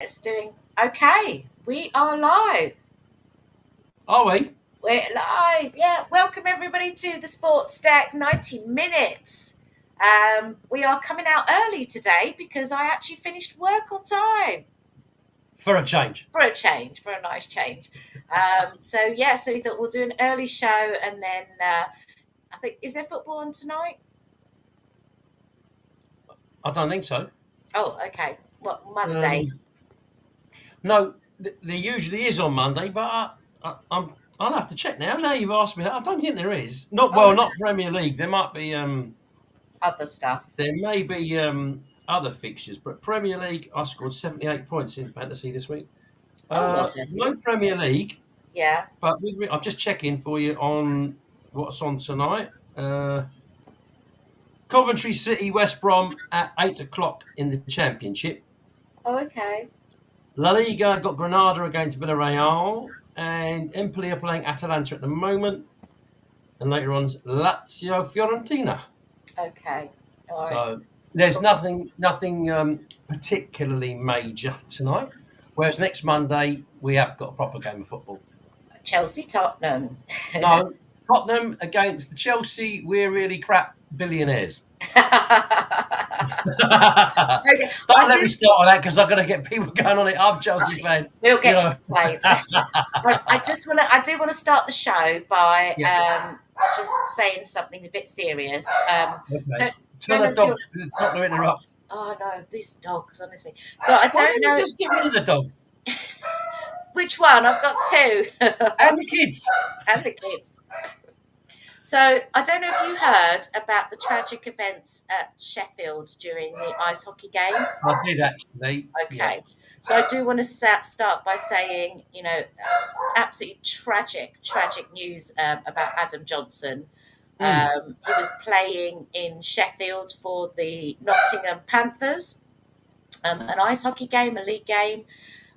It's doing okay. We are live. Are we? We're live. Yeah. Welcome everybody to the Sports Deck 90 minutes. We are coming out early today because I actually finished work on time. For a change. For a change, for a nice change. So we thought we'll do an early show and then I think, is there football on tonight? I don't think so. Oh, okay. What, Monday? No, there usually is on Monday, but I'll have to check now. Now you've asked me, I don't think there is. Not Premier League. There might be. Other stuff. There may be other fixtures, but Premier League, I scored 78 points in fantasy this week. Well done. No Premier League. Yeah. But I'm just checking for you on what's on tonight. Coventry City, West Brom at 8:00 in the Championship. Oh, okay. La Liga got Granada against Villarreal, and Empoli are playing Atalanta at the moment. And later on, Lazio Fiorentina. Okay. All right. So there's nothing particularly major tonight. Whereas next Monday we have got a proper game of football. Chelsea Tottenham. No, Tottenham against the Chelsea. We're really crap billionaires. Okay. Don't let me start on that because I'm going to get people going on it. I'm a Chelsea fan. We'll get played. I do want to start the show by just saying something a bit serious. Okay. Turn the dog not to interrupt. Oh no, these dogs, honestly. So I don't know. Just get rid of the dog. Which one? I've got two. And the kids. And the kids. So I don't know if you heard about the tragic events at Sheffield during the ice hockey game. I did actually. Okay. Yeah. So I do want to start by saying, absolutely tragic news about Adam Johnson. He was playing in Sheffield for the Nottingham Panthers, an ice hockey game, a league game.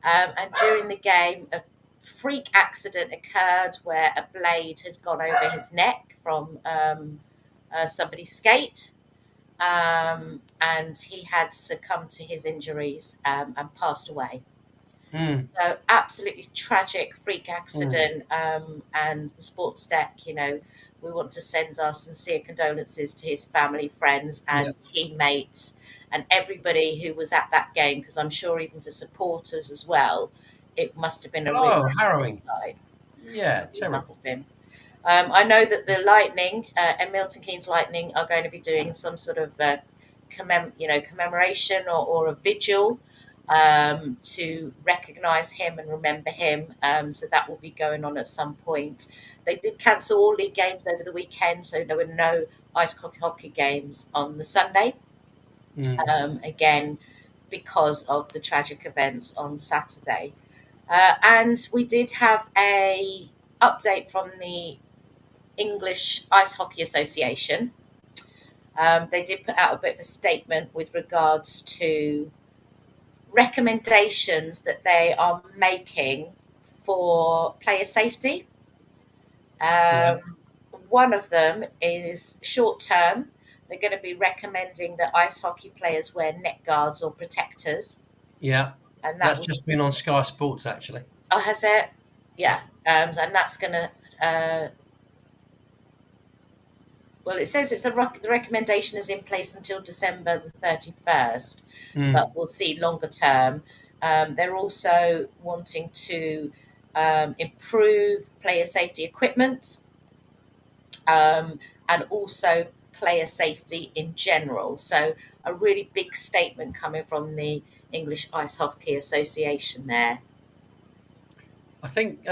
And during the game, a freak accident occurred where a blade had gone over his neck from somebody's skate. And he had succumbed to his injuries and passed away. So absolutely tragic freak accident. And the Sports Deck, we want to send our sincere condolences to his family, friends and teammates and everybody who was at that game, because I'm sure even for supporters as well, it must have been a really harrowing side. Yeah, terrible. It must have been. I know that the Lightning and Milton Keynes Lightning are going to be doing some sort of commemoration or a vigil to recognise him and remember him. So that will be going on at some point. They did cancel all league games over the weekend, so there were no ice hockey games on the Sunday. Again, because of the tragic events on Saturday. And we did have a update from the English Ice Hockey Association. They did put out a bit of a statement with regards to recommendations that they are making for player safety. One of them is short term. They're going to be recommending that ice hockey players wear neck guards or protectors. Yeah, and that's just been on Sky Sports, actually. Oh, has it? Yeah. And that's going to... well, it says the recommendation is in place until December the 31st, but we'll see longer term. They're also wanting to improve player safety equipment and also player safety in general. So a really big statement coming from the English Ice Hockey Association there. I think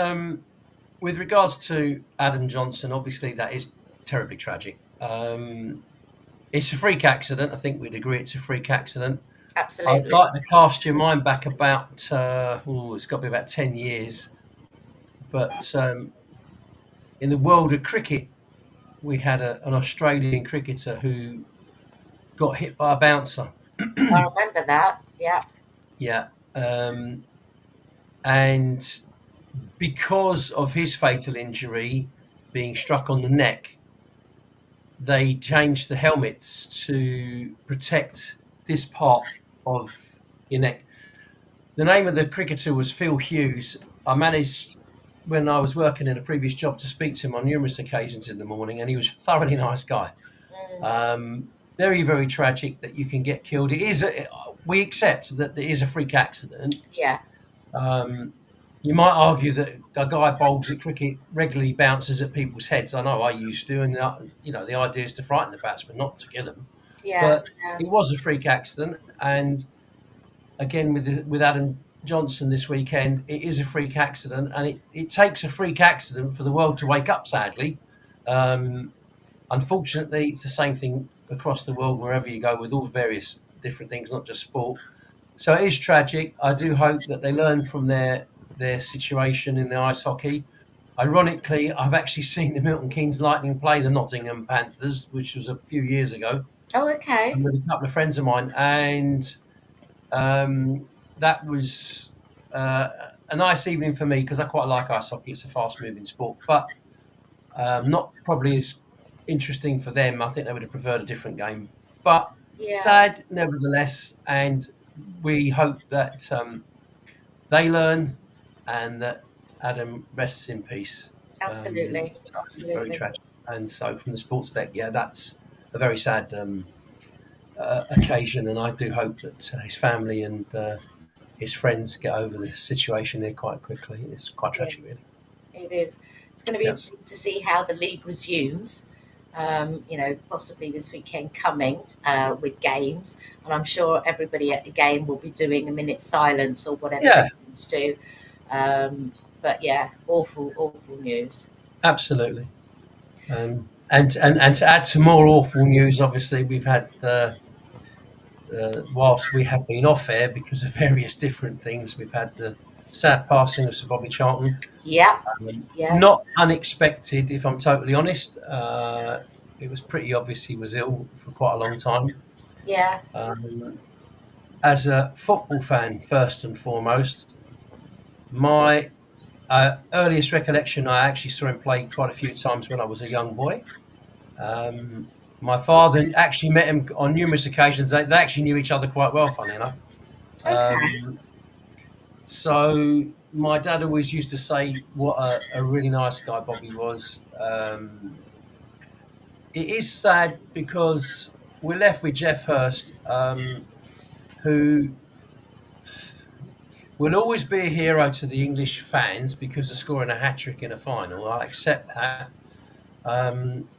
with regards to Adam Johnson, obviously that is terribly tragic. It's a freak accident. I think we'd agree it's a freak accident. Absolutely. I'd like to cast your mind back about, it's got to be about 10 years. But in the world of cricket, we had an Australian cricketer who got hit by a bouncer. I remember that, yeah. Yeah. And because of his fatal injury being struck on the neck, they changed the helmets to protect this part of your neck. The name of the cricketer was Phil Hughes. I managed, when I was working in a previous job, to speak to him on numerous occasions in the morning, and he was a thoroughly nice guy. Mm, Very, very tragic that you can get killed. It is. We accept that it is a freak accident. yeah, Um, you might argue that a guy bowls at cricket regularly bounces at people's heads. I know I used to, and the idea is to frighten the batsman, not to kill them. yeah, But yeah, it was a freak accident, and again with Adam Johnson this weekend, it is a freak accident, and it takes a freak accident for the world to wake up. Sadly, um, unfortunately, it's the same thing across the world wherever you go with all various different things, not just sport. So it is tragic. I do hope that they learn from their situation in the ice hockey. Ironically, I've actually seen the Milton Keynes Lightning play the Nottingham Panthers, which was a few years ago, oh, okay, and with a couple of friends of mine, and um, that was a nice evening for me because I quite like ice hockey. It's a fast-moving sport, but not probably as interesting for them. I think they would have preferred a different game, but yeah, sad nevertheless. And we hope that they learn and that Adam rests in peace. absolutely, It's very absolutely. tragic. And so, from the sports deck, yeah, that's a very sad occasion. And I do hope that his family and his friends get over this situation here quite quickly. It's quite Yeah, tragic, really. it is. It's going to be Yeah, interesting to see how the league resumes. Possibly this weekend coming with games, and I'm sure everybody at the game will be doing a minute's silence or whatever they yeah, want to do. Um, but yeah, awful, awful news. absolutely. And to add to more awful news, obviously we've had whilst we have been off air because of various different things, we've had the sad passing of Sir Bobby Charlton. Yep, yep, Not unexpected, if I'm totally honest. It was pretty obvious he was ill for quite a long time. yeah, Um, as a football fan, first and foremost, my earliest recollection, I actually saw him play quite a few times when I was a young boy. Um, my father actually met him on numerous occasions. They actually knew each other quite well, funny enough. okay, Um, so my dad always used to say what a really nice guy Bobby was. It is sad because we're left with Jeff Hurst, who will always be a hero to the English fans because of scoring a hat trick in a final. I accept that. Um,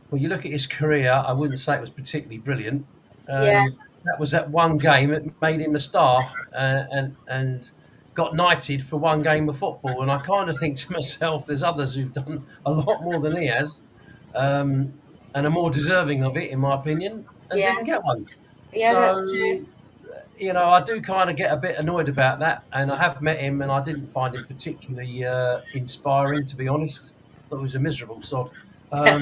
When you look at his career, I wouldn't say it was particularly brilliant. yeah, That was that one game that made him a star, and got knighted for one game of football. And I kind of think to myself, there's others who've done a lot more than he has, um, and are more deserving of it, in my opinion, and yeah, didn't get one. yeah, that's true. So, I do kind of get a bit annoyed about that. And I have met him, and I didn't find him particularly inspiring, to be honest. I thought he was a miserable sod. Um,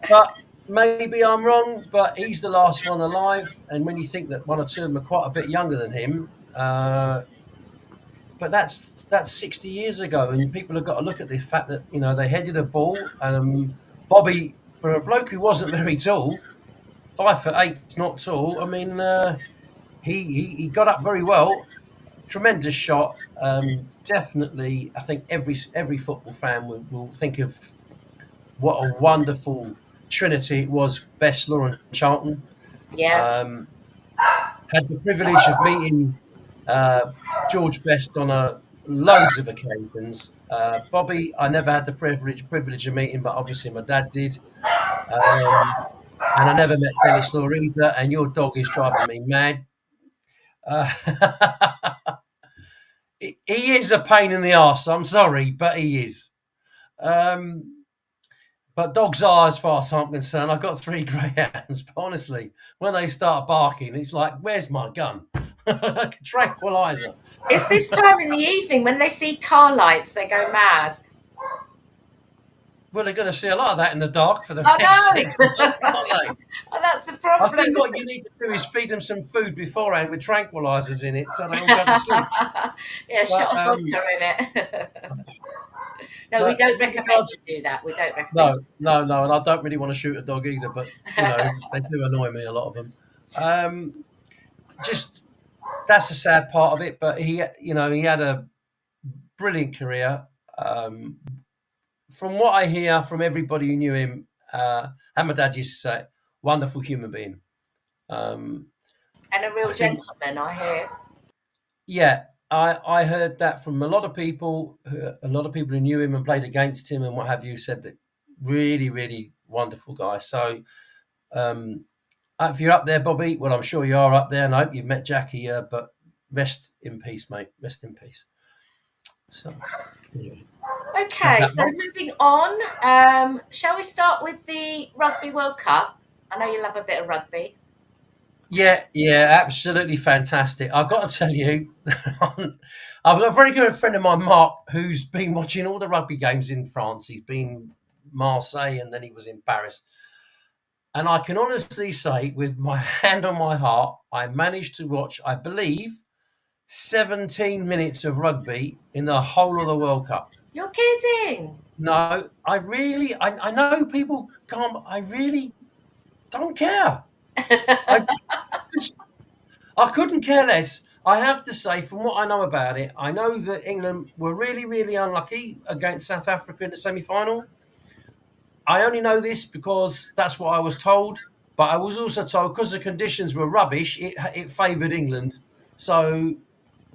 but maybe I'm wrong, but he's the last one alive. And when you think that one or two of them are quite a bit younger than him, but that's 60 years ago, and people have got to look at the fact that they headed a ball. Bobby, for a bloke who wasn't very tall, 5'8", not tall. I mean, he got up very well. Tremendous shot. Definitely, I think every football fan will think of what a wonderful trinity it was. Best, Law and Charlton. Yeah, Um, had the privilege of meeting uh, George Best on loads of occasions. Bobby, I never had the privilege of meeting, but obviously my dad did. Um, and I never met Dennis Law either. And your dog is driving me mad. Uh, he is a pain in the arse. I'm sorry, but he is. Um, But dogs are, as far as I'm concerned. I've got three greyhounds, but honestly, when they start barking, it's like, where's my gun? Tranquilizer. it's this time in the evening when they see car lights, they go mad. Well, they're going to see a lot of that in the dark for the next I 6 know. months, aren't they? Oh, that's the I problem. think what you need to do is feed them some food beforehand with tranquilizers in it so they all go to sleep. Yeah, But, shot of vodka in it. No, we but don't with recommend regards, you do that. We don't recommend. no, and I don't really want to shoot a dog either, but, they do annoy me, a lot of them. Um, just that's a sad part of it. But he had a brilliant career. From what I hear from everybody who knew him, and my dad used to say, wonderful human being. Um, And a I real think, gentleman, I hear. yeah, I heard that from a lot of people. A lot of people who knew him and played against him and what have you said that really, really wonderful guy. So um, if you're up there, Bobby, well, I'm sure you are up there, and I hope you've met Jackie. But rest in peace, mate. Rest in peace. So, anyway, that's Okay, that so one. moving on, shall we start with the Rugby World Cup? I know you love a bit of rugby. Yeah, yeah, absolutely fantastic. I've got to tell you, I've got a very good friend of mine, Mark, who's been watching all the rugby games in France. He's been Marseille and then he was in Paris. And I can honestly say, with my hand on my heart, I managed to watch, I believe, 17 minutes of rugby in the whole of the World Cup. You're kidding. No, I know people can't, I really don't care. I just I couldn't care less. I have to say, from what I know about it, I know that England were really, really unlucky against South Africa in the semi final. I only know this because that's what I was told. But I was also told because the conditions were rubbish, it favoured England. So,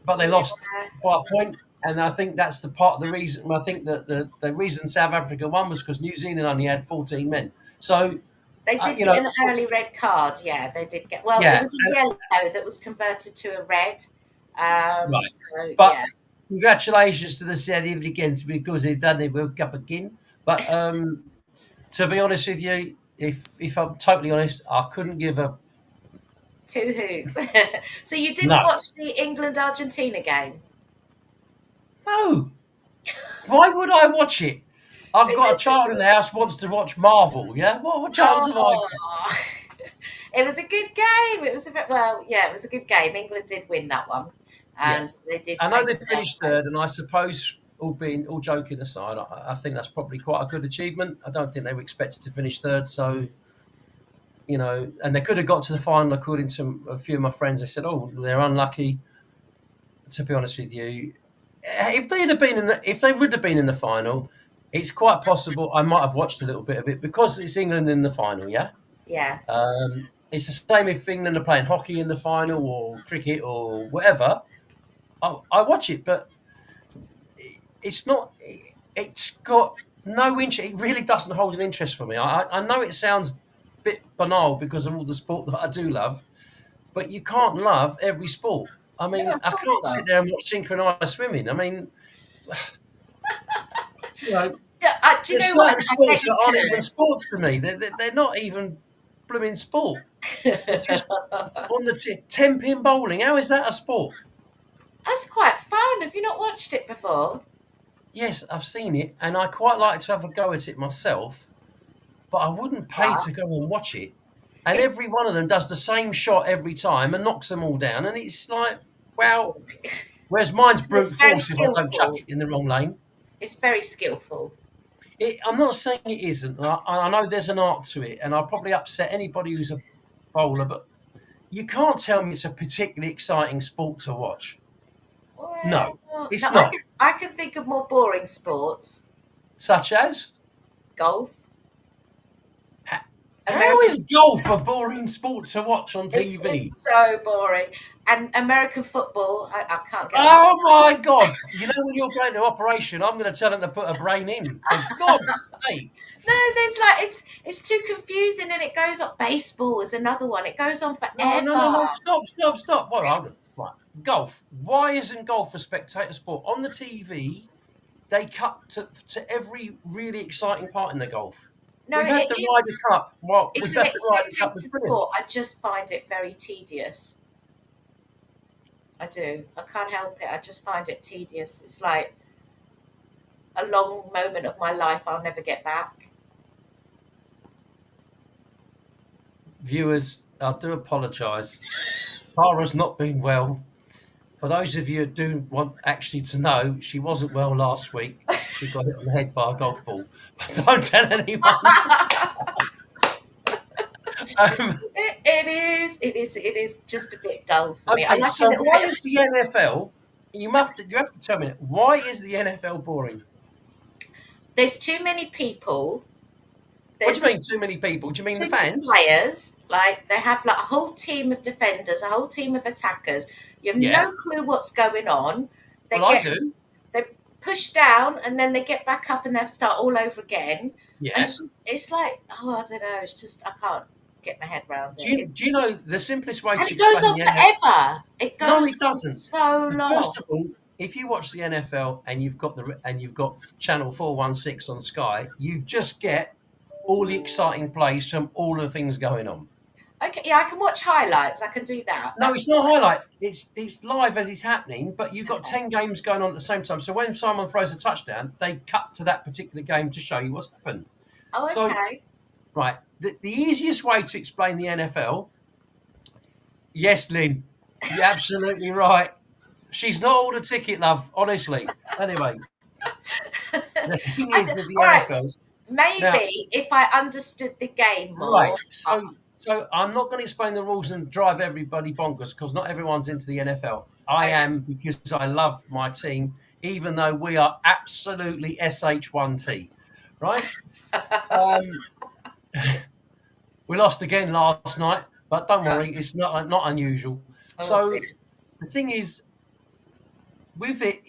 but they Yeah, lost by a point, and I think that's the part of the reason. I think that the reason South Africa won was because New Zealand only had 14 men. So, they did you get know, an early red card. Yeah, they did get. Well, it yeah, was a yellow that was converted to a red. right. So But yeah, congratulations to the South Africans because they've done the World Cup again. But to be honest with you, if I'm totally honest, I couldn't give a two hoots. So you didn't no, watch the England Argentina game no. Why would I watch it? I've got a because it's child in the house who wants to watch Marvel. Yeah, what chance have I got? oh, it was a good game. It was a bit well, yeah, it was a good game. England did win that one, Yeah, so they did I know claim they their finished third, place. and I suppose all joking aside, I think that's probably quite a good achievement. I don't think they were expected to finish third, so and they could have got to the final according to a few of my friends. They said, "Oh, they're unlucky." To be honest with you, if they would have been in the final, it's quite possible I might have watched a little bit of it because it's England in the final. Yeah, Yeah, it's the same if England are playing hockey in the final or cricket or whatever. I watch it, but it's not. It's got no interest. It really doesn't hold an interest for me. I know it sounds a bit banal because of all the sport that I do love, but you can't love every sport. I no, mean, of I course can't sit not. there and watch synchronized swimming. I mean, you know, Yeah, do you there's know what? certain I sports bet that you aren't even sports to me. They're not even blooming sport. They're just could. on the 10-pin bowling. How is that a sport? That's quite fun. Have you not watched it before? Yes, I've seen it, and I quite like to have a go at it myself, but I wouldn't pay But to go and watch it. And it's every one of them does the same shot every time and knocks them all down. And it's like, well, whereas mine's brute it's very force if I don't chuck skillful. it in the wrong lane. It's very skillful. I'm not saying it isn't. I know there's an art to it, and I'll probably upset anybody who's a bowler, but you can't tell me it's a particularly exciting sport to watch. No, Well, no, it's not. I can think of more boring sports. Such as, Golf, how American. is golf a boring sport to watch on TV? It's so boring. And American football, I can't get on. Oh my God! You know when you're going to operation, I'm going to tell them to put a brain in. For God's sake! No, there's like it's too confusing, and it goes on. Baseball is another one. It goes on No, no, no, forever. no! Stop, stop, stop! Well, right. Golf. Why isn't golf a spectator sport on the TV? They cut to every really exciting part in the golf. No, We've had it the is. Ryder Cup. Well, It's we've an had the Ryder Cup. It's spectator brilliant. sport. I just find it very tedious. I do. I can't help it. I just find it tedious. It's like a long moment of my life I'll never get back. Viewers, I do apologise. Tara's not been well. For those of you who do want actually to know, she wasn't well last week. She got hit on the head by a golf ball. But don't tell anyone. Um, It it is just a bit dull for me. I Okay, like a so little why bit of. is the NFL? You have to tell me why is the NFL boring? There's too many people. What do you There's mean too many people? Do you mean the too many fans? players. Like they have like a whole team of defenders, a whole team of attackers. You have Yeah. no clue what's going on. They Well, I get do. they push down and then they get back up and they start all over again. And Yeah. it's like, oh, I don't know. It's just I can't get my head around Do it. you do you know the simplest way And to it goes explain on the NFL? forever. It No, goes it on doesn't. so long. First of all, if you watch the NFL and you've got channel 416 on Sky, you just get all the exciting plays from all the things going on. Okay, yeah, I can watch highlights. I can do that. No, That's it's not highlights. It's live as it's happening, but you've got okay. 10 games going on at the same time. So when someone throws a touchdown, they cut to that particular game to show you what's happened. Oh, So, okay. right, the easiest way to explain the NFL, yes, Lynn, you're absolutely right. She's not all the ticket, love, honestly. Anyway, the thing is with the All right. NFL, now, Maybe if I understood the game right, more. so I'm not going to explain the rules and drive everybody bonkers because not everyone's into the NFL. I Okay. am because I love my team, even though we are absolutely SH1T, right? Um, we lost again last night, but don't worry, it's not unusual. Oh, what's So it? the thing is, with it,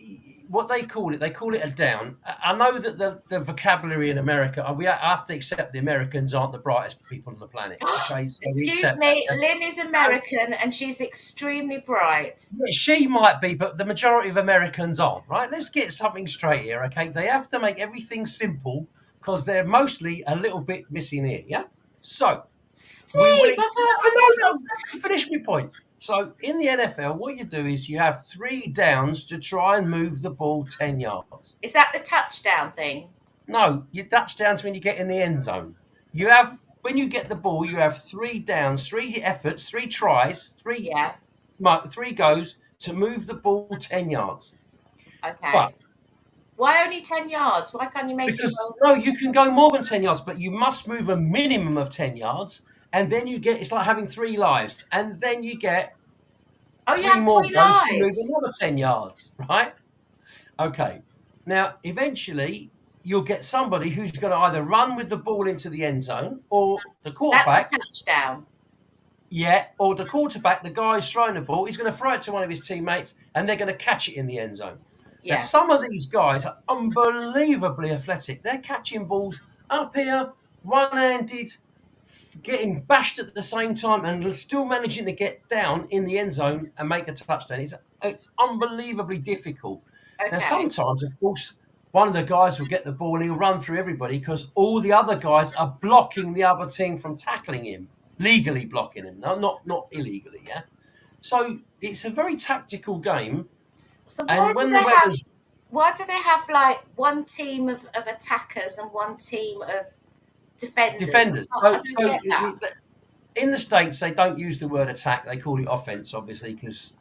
what they call it a down. I know that the vocabulary in America, we have to accept the Americans aren't the brightest people on the planet. Okay, so we Excuse accept that. me, Lynn is American and she's extremely bright. Yeah, she might be, but the majority of Americans aren't, right? Let's get something straight here, okay? They have to make everything simple because they're mostly a little bit missing here, yeah? So, Steve, we will. I can't No, believe no, finish my point. So, in the NFL, what you do is you have 3 downs to try and move the ball 10 yards. Is that the touchdown thing? No, your touchdowns when you get in the end zone. You have, when you get the ball, you have 3 downs, 3 efforts, 3 tries, 3 Yeah. 3 goes to move the ball 10 yards. Okay. But Why only 10 yards? Why can't you make it because go? no, you can go more than 10 yards, but you must move a minimum of 10 yards, and then you get it's like having 3 lives, and then you get Oh, you 3 have more 3 goes to move lives. another 10 yards, right? Okay. Now, eventually, you'll get somebody who's going to either run with the ball into the end zone, or the That's quarterback, the touchdown. or the quarterback, the guy who's throwing the ball, he's going to throw it to one of his teammates, and they're going to catch it in the end zone. Now, Yeah. some of these guys are unbelievably athletic. They're catching balls up here, one-handed, getting bashed at the same time, and still managing to get down in the end zone and make a touchdown. It's unbelievably difficult. Now, Okay. sometimes, of course, one of the guys will get the ball and he'll run through everybody because all the other guys are blocking the other team from tackling him, legally blocking him, no, not illegally. Yeah. So it's a very tactical game. So And when the weather's why do they have like one team of attackers and one team of defenders, I don't get that. In the States, they don't use the word attack. They call it offense, obviously, because,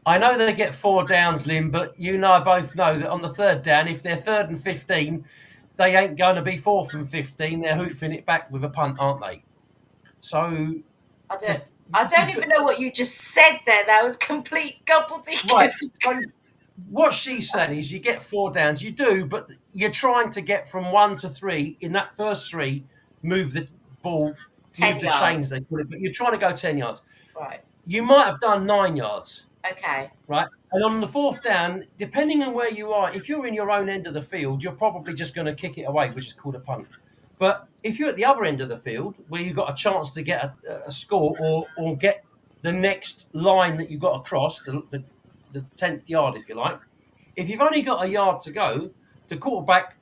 I know they get 4 downs, Lynn, but you and I both know that on the 3rd down, if they're 3rd and 15, they ain't going to be 4th and 15. They're hoofing it back with a punt, aren't they? So, I don't even know what you just said there. That was complete gobbledygook. right. So what she said is you get 4 downs. You do, but you're trying to get from 1 to 3. In that first 3, move the ball, 10 move the yards. chains, they call it, but you're trying to go 10 yards. Right. You might have done 9 yards, Okay. right? And on the 4th down, depending on where you are, if you're in your own end of the field, you're probably just going to kick it away, which is called a punt. But if you're at the other end of the field, where you've got a chance to get a score or get the next line that you've got across, the 10th yard, if you like, if you've only got a yard to go, the quarterback,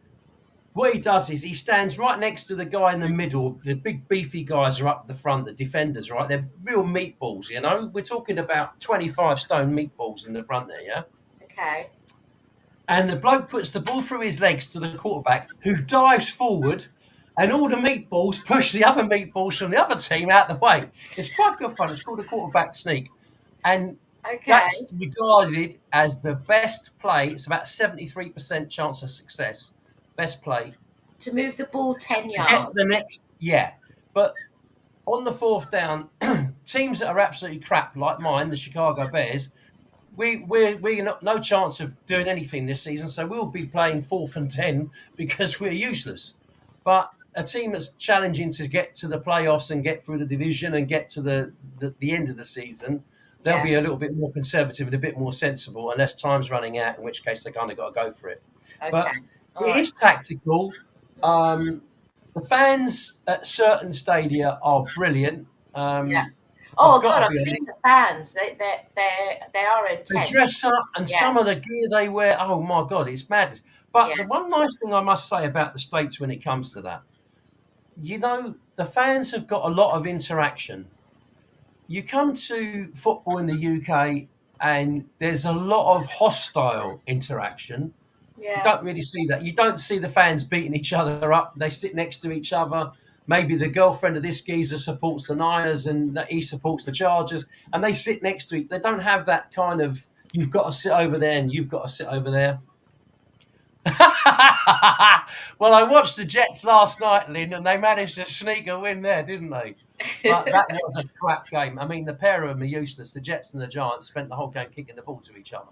what he does is he stands right next to the guy in the middle. The big beefy guys are up the front, the defenders, right? They're real meatballs, We're talking about 25 stone meatballs in the front there, yeah? Okay. And the bloke puts the ball through his legs to the quarterback, who dives forward, and all the meatballs push the other meatballs from the other team out the way. It's quite good fun. It's called a quarterback sneak. And Okay. that's regarded as the best play. It's about 73% chance of success. Best play. To move the ball 10 To get yards. the next, yeah. But on the 4th down, teams that are absolutely crap, like mine, the Chicago Bears, we're not, no chance of doing anything this season, so we'll be playing 4th and 10 because we're useless. But a team that's challenging to get to the playoffs and get through the division and get to the end of the season, they'll Yeah. be a little bit more conservative and a bit more sensible, unless time's running out, in which case they kind of got to go for it. Okay. But All it right. is tactical. The fans at certain stadia are brilliant. Yeah. I've Oh got God, to I've be seen honest. the fans. They are They intense. dress up, and Yeah. some of the gear they wear, oh my God, it's madness. But Yeah. the one nice thing I must say about the States when it comes to that, the fans have got a lot of interaction. You come to football in the UK, and there's a lot of hostile interaction. You Yeah. don't really see that. You don't see the fans beating each other up. They sit next to each other. Maybe the girlfriend of this geezer supports the Niners and that he supports the Chargers, and they sit next to each. They don't have that kind of you've got to sit over there and you've got to sit over there. Well, I watched the Jets last night, Lynn, and they managed to sneak a win there, didn't they? But that was a crap game. I mean, the pair of them are useless. The Jets and the Giants spent the whole game kicking the ball to each other.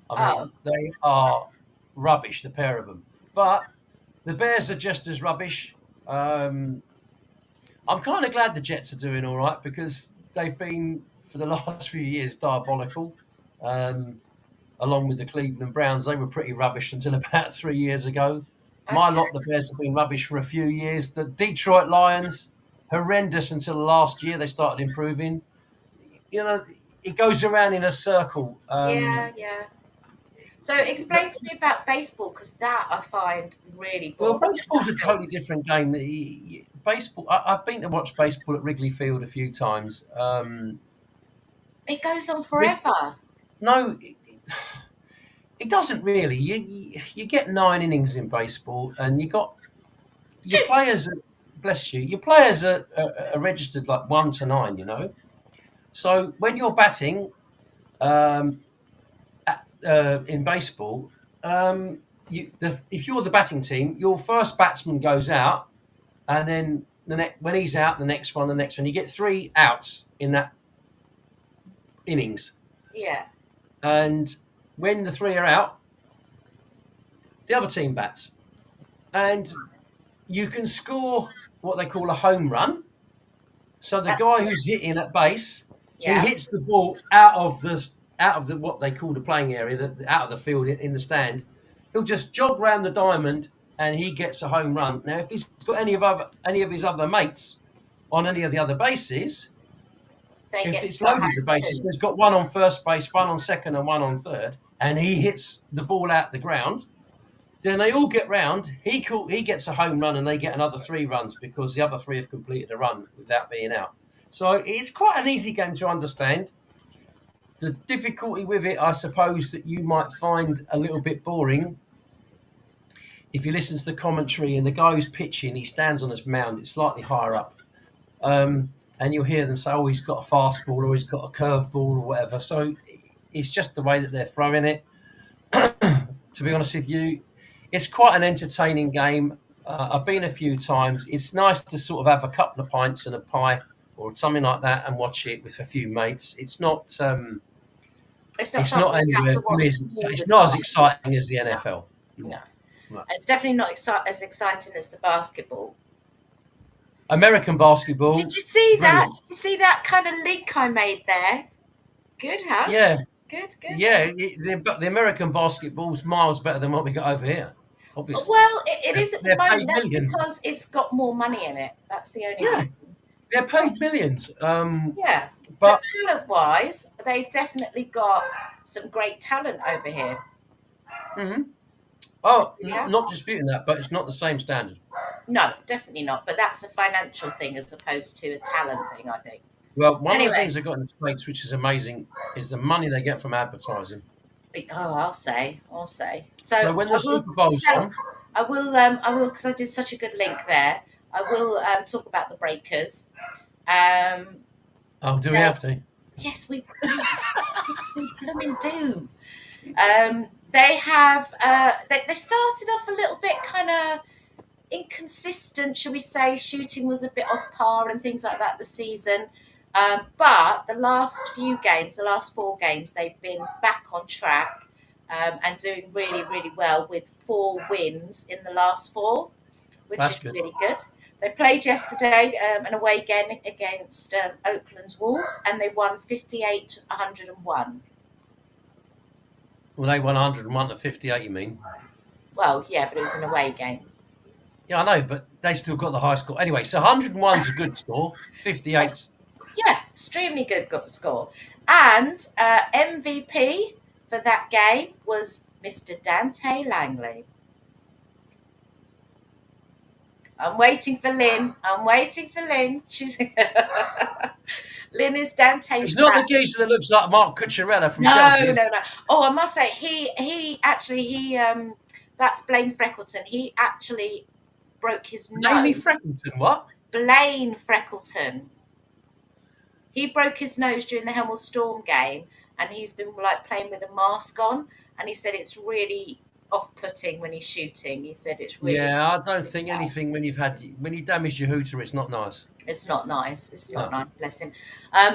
I Oh. mean, they are rubbish, the pair of them. But the Bears are just as rubbish. I'm kind of glad the Jets are doing all right because they've been, for the last few years, diabolical. Along with the Cleveland Browns, they were pretty rubbish until about 3 years ago. My Okay. lot, the Bears, have been rubbish for a few years. The Detroit Lions, horrendous until last year. They started improving. You know, it goes around in a circle. Yeah. Yeah. So explain to me about baseball because that I find really Well, boring. baseball's a totally different game. Baseball. I've been to watch baseball at Wrigley Field a few times. It goes on Wrig- forever. no, it doesn't really. You get 9 innings in baseball, and you got your players. Bless you. Your players are registered like 1 to 9. So when you're batting um, in baseball, if you're the batting team, your first batsman goes out, and then when he's out, the next one, the next one. You get 3 outs in that innings, Yeah. and when the 3 are out, the other team bats, and you can score what they call a home run. So the guy who's hitting at base, he Yeah. hits the ball out of the what they call the playing area, out of the field in the stand. He'll just jog round the diamond and he gets a home run. Now, if he's got any of his other mates on any of the other bases, They if get it's to loaded the home bases, too. there's got one on first base, one on second, and one on third, and he hits the ball out the ground. Then they all get round. He gets a home run, and they get another 3 runs because the other 3 have completed a run without being out. So it's quite an easy game to understand. The difficulty with it, I suppose, that you might find a little bit boring. If you listen to the commentary and the guy who's pitching, he stands on his mound. It's slightly higher up, and you'll hear them say, "Oh, he's got a fastball or he's got a curveball or whatever." So it's just the way that they're throwing it. To be honest with you, it's quite an entertaining game. I've been a few times. It's nice to sort of have a couple of pints and a pie or something like that and watch it with a few mates. It's not. It's not It's not something you have anywhere. to watch all the It's not as time. exciting as the NFL. No. No. It's definitely not as exciting as the basketball. American basketball. Did you see that? Brilliant. Did you see that kind of link I made there? Good, huh? Yeah, Good. yeah. The American basketball's miles better than what we got over here. Obviously, Well, it is at the they're moment. paid That's millions. because it's got more money in it. That's the only Yeah, reason. they're paid millions. Yeah. But But talent-wise, they've definitely got some great talent over here. mhm. Oh, Yeah. not disputing that, but it's not the same standard. No, definitely not. But that's a financial thing as opposed to a talent thing, I think. Well, one of the Anyway. things they've got in the States, which is amazing, is the money they get from advertising. Oh, I'll say. So when the I will Super Bowl's tell- on, I will, because I did such a good link there. I will talk about the Breakers. oh, do we No. have to? Yes, we blooming do. They have. They started off a little bit kind of inconsistent, shall we say? Shooting was a bit off par and things like that this season. But the last few games, the last 4 games, they've been back on track and doing really, really well with 4 wins in the last 4, which That's is good. really good. They played yesterday an away game against Oakland's Wolves, and they won 58-101. Well, they won 101 to 58, you mean? Well, yeah, but it was an away game. Yeah, I know, but they still got the high score. Anyway, so 101's a good score. 58's. Yeah, extremely good score. And MVP for that game was Mr. Dante Langley. I'm waiting for Lynn. I'm waiting for Lynn. She's Lynn is Dante's It's not the back. geezer that looks like Mark Cucurella from No, Chelsea, is no, it? no. Oh, I must say he actually that's Blaine Freckleton. He actually broke his Amy nose. Freckleton, what? Blaine Freckleton. He broke his nose during the Hemel Storm game, and he's been like playing with a mask on. And he said it's really off-putting when he's shooting. He said it's really Yeah, I don't think anything when you damage your hooter, it's not nice. it's not nice. It's not No. nice, bless him.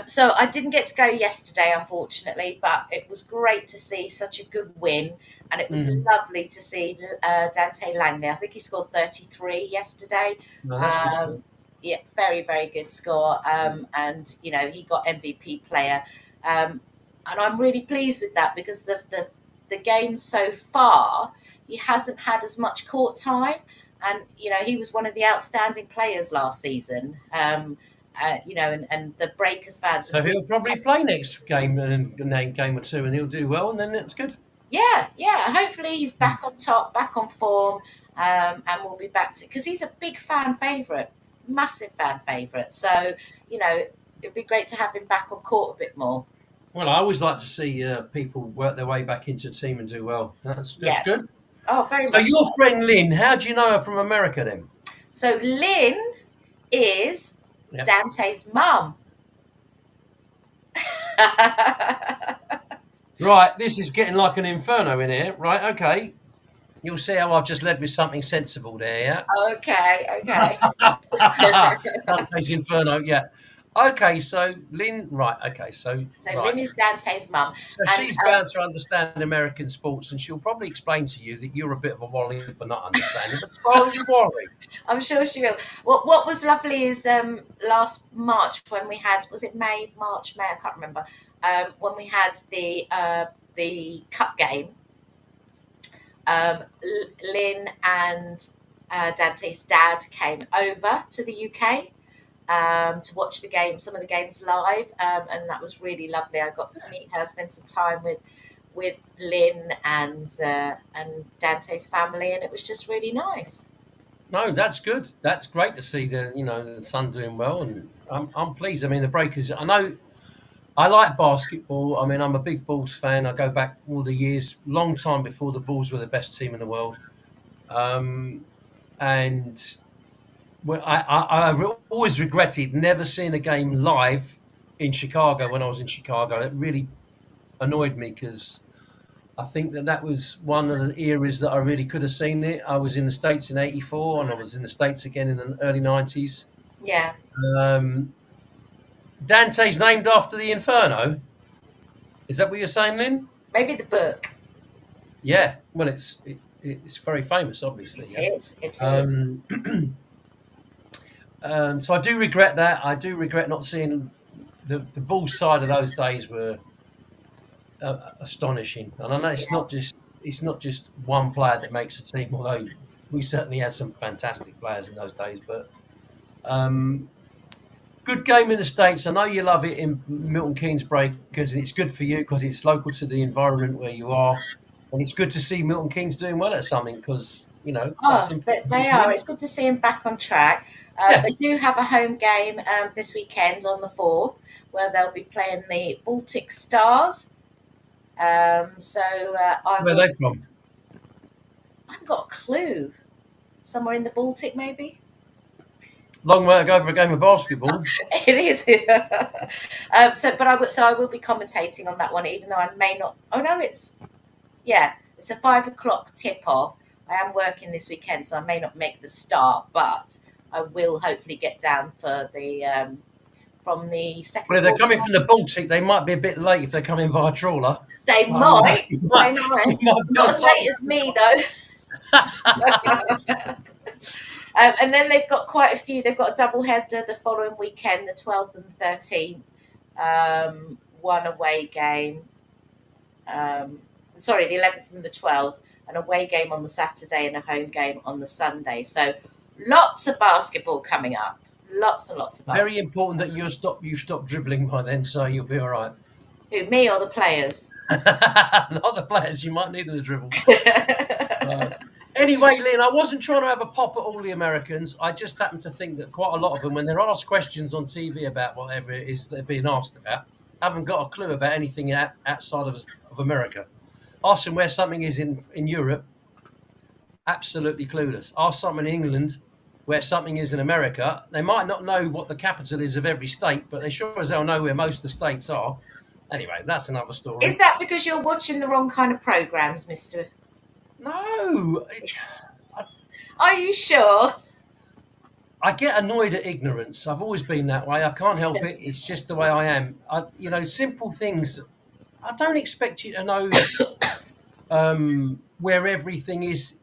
So I didn't get to go yesterday, unfortunately, but it was great to see such a good win, and it was lovely to see Dante Langley. I think he scored 33 yesterday. No, that's good score. Yeah, very, very good score. And he got MVP player, and I'm really pleased with that because the game so far he hasn't had as much court time, and he was one of the outstanding players last season. And the Breakers fans So have he'll really probably play next game and game or two, and he'll do well, and then that's good. yeah. Hopefully he's back on top, back on form, and we'll be back to because he's a big fan favourite, massive fan favourite. So it'd be great to have him back on court a bit more. Well, I always like to see people work their way back into a team and do well. That's Yeah. good. Oh, very So much. your So. friend Lynn, how do you know her from America then? So Lynn is Yep. Dante's mum. Right, this is getting like an inferno in here. Right, okay. You'll see how I've just led with something sensible there, Okay. yeah? Dante's Inferno, yeah. Okay, so Lynn, right, okay, so, So right. Lynn is Dante's mum. So she's bound to understand American sports, and she'll probably explain to you that you're a bit of a wally for not understanding, but don't you worry. I'm sure she will. What was lovely is last March when we had, was it May, I can't remember, when we had the cup game. Lynn and Dante's dad came over to the UK to watch some of the games live, and that was really lovely. I got to meet her, spend some time with Lynn and Dante's family, and it was just really nice. No, that's good. That's great to see the son doing well, and I'm pleased. I mean, the Breakers. I know I like basketball. I mean, I'm a big Bulls fan. I go back all the years, long time before the Bulls were the best team in the world. And I always regretted never seeing a game live in Chicago when I was in Chicago. It really annoyed me because I think that was one of the eras that I really could have seen it. I was in the States in '84, and I was in the States again in the early '90s. Yeah. Dante's named after the Inferno. Is that what you're saying, Lynn? Maybe the book. Yeah. Well, it's very famous, obviously. It is. It is. So I do regret that. I do regret not seeing the Bulls side of those days were astonishing. And I know it's not just one player that makes a team, although we certainly had some fantastic players in those days. But good game in the States. I know you love it in Milton Keynes Breakers, and it's good for you because it's local to the environment where you are. And it's good to see Milton Keynes doing well at something because, that's important. They are. It's good to see them back on track. Yeah. They do have a home game this weekend on the 4th where they'll be playing the Baltic Stars. Where are they from? I haven't got a clue. Somewhere in the Baltic, maybe? Long way to go for a game of basketball. It is. So I will be commentating on that one, even though I may not. Oh no, it's a 5:00 tip off. I am working this weekend, so I may not make the start, but I will hopefully get down for from the second Well, if they're quarter. coming from the Baltic, they might be a bit late if they're coming via trawler. They So might. you They might, might. you might be Not on as time. late as me, though. And then they've got quite a few. They've got a double header the following weekend, the 12th and 13th. One away game. Sorry, the 11th and the 12th. An away game on the Saturday and a home game on the Sunday. So lots of basketball coming up. Lots and lots of basketball. Very important that you stop dribbling by then, so you'll be all right. Who, me or the players? Not the players. You might need them to dribble. Anyway, Lynn, I wasn't trying to have a pop at all the Americans. I just happen to think that quite a lot of them, when they're asked questions on TV about whatever it is they're being asked about, haven't got a clue about anything outside of America. Ask them where something is in Europe, absolutely clueless. Ask someone in England where something is in America. They might not know what the capital is of every state, but they sure as hell know where most of the states are. Anyway, that's another story. Is that because you're watching the wrong kind of programs, Mister? No. Are you sure? I get annoyed at ignorance. I've always been that way. I can't help it. It's just the way I am. Simple things. I don't expect you to know where everything is.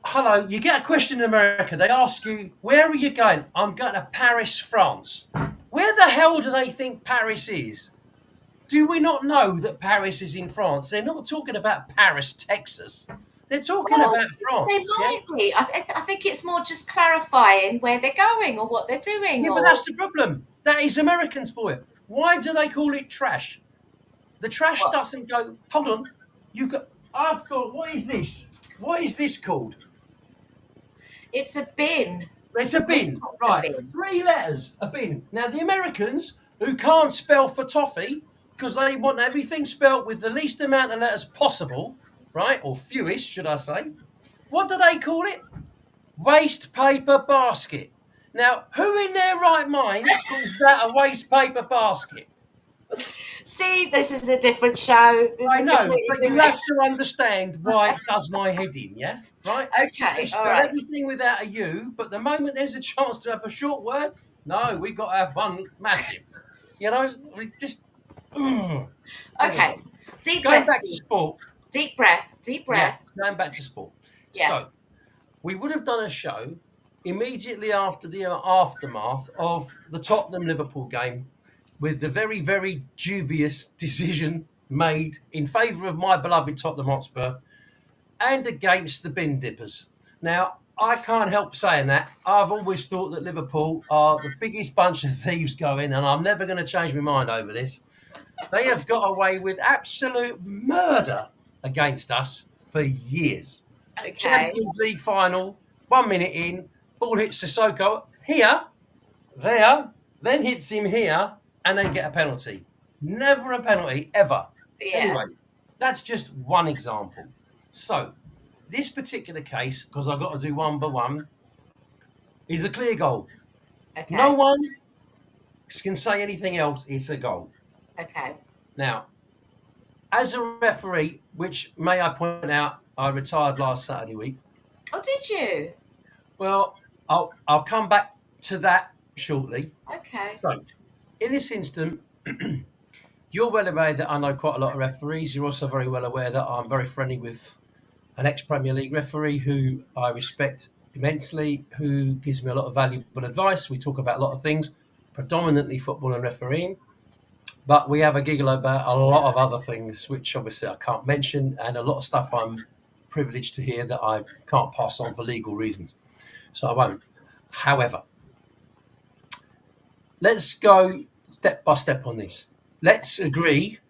Hello, you get a question in America. They ask you, where are you going? I'm going to Paris, France. Where the hell do they think Paris is? Do we not know that Paris is in France? They're not talking about Paris, Texas. They're talking about France. They might be. I think it's more just clarifying where they're going or what they're doing. Yeah, but that's the problem. That is Americans for it. Why do they call it trash? The trash doesn't go. Hold on. I've got. What is this? What is this called? It's a bin. It's a bin. Right. 3 letters. A bin. Now the Americans who can't spell for toffee because they want everything spelt with the least amount of letters possible, right? Or fewest, should I say? What do they call it? Waste paper basket. Now, who in their right mind calls that a waste paper basket? Steve, this is a different show. I know, but you have to understand why it does my head in, yeah? Right? Okay, They spell everything without a U, but the moment there's a chance to have a short word, no, we've got to have one massive. We just... Okay, deep Going breath. back to sport. Deep breath. Yeah, going back to sport. Yes. So, we would have done a show immediately after the aftermath of the Tottenham-Liverpool game with the very, very dubious decision made in favour of my beloved Tottenham Hotspur and against the bin dippers. Now, I can't help saying that. I've always thought that Liverpool are the biggest bunch of thieves going, and I'm never going to change my mind over this. They have got away with absolute murder against us for years. Okay. Champions League final, 1 minute in, ball hits Sissoko here, there, then hits him here, and they get a penalty. Never a penalty, ever. Yeah. Anyway, that's just one example. So, this particular case, because I've got to do one by one, is a clear goal. Okay. No one can say anything else. It's a goal. Okay. Now, as a referee, which may I point out, I retired last Saturday week. Oh, did you? Well, I'll come back to that shortly. Okay. So, in this instant, you're well aware that I know quite a lot of referees. You're also very well aware that I'm very friendly with an ex-Premier League referee who I respect immensely, who gives me a lot of valuable advice. We talk about a lot of things, predominantly football and refereeing. But we have a giggle about a lot of other things, which obviously I can't mention, and a lot of stuff I'm privileged to hear that I can't pass on for legal reasons. So I won't. However, let's go step by step on this. Let's agree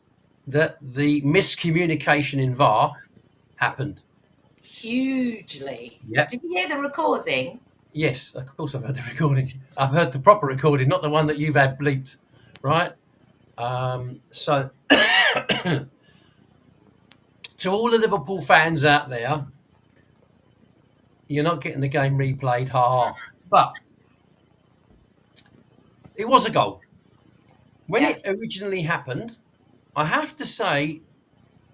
that the miscommunication in VAR happened. Hugely. Yep. Did you hear the recording? Yes, of course I've heard the recording. I've heard the proper recording, not the one that you've had bleeped, right? So, to all the Liverpool fans out there, you're not getting the game replayed, ha. But it was a goal. When it originally happened, I have to say,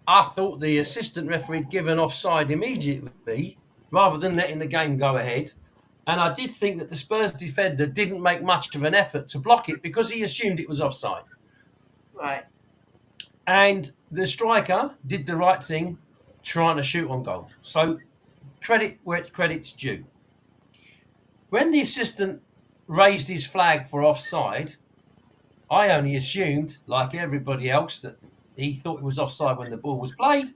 I thought the assistant referee had given offside immediately, rather than letting the game go ahead. And I did think that the Spurs defender didn't make much of an effort to block it because he assumed it was offside. Right. And the striker did the right thing, trying to shoot on goal. So credit where credit's due. When the assistant raised his flag for offside, I only assumed, like everybody else, that he thought it was offside when the ball was played,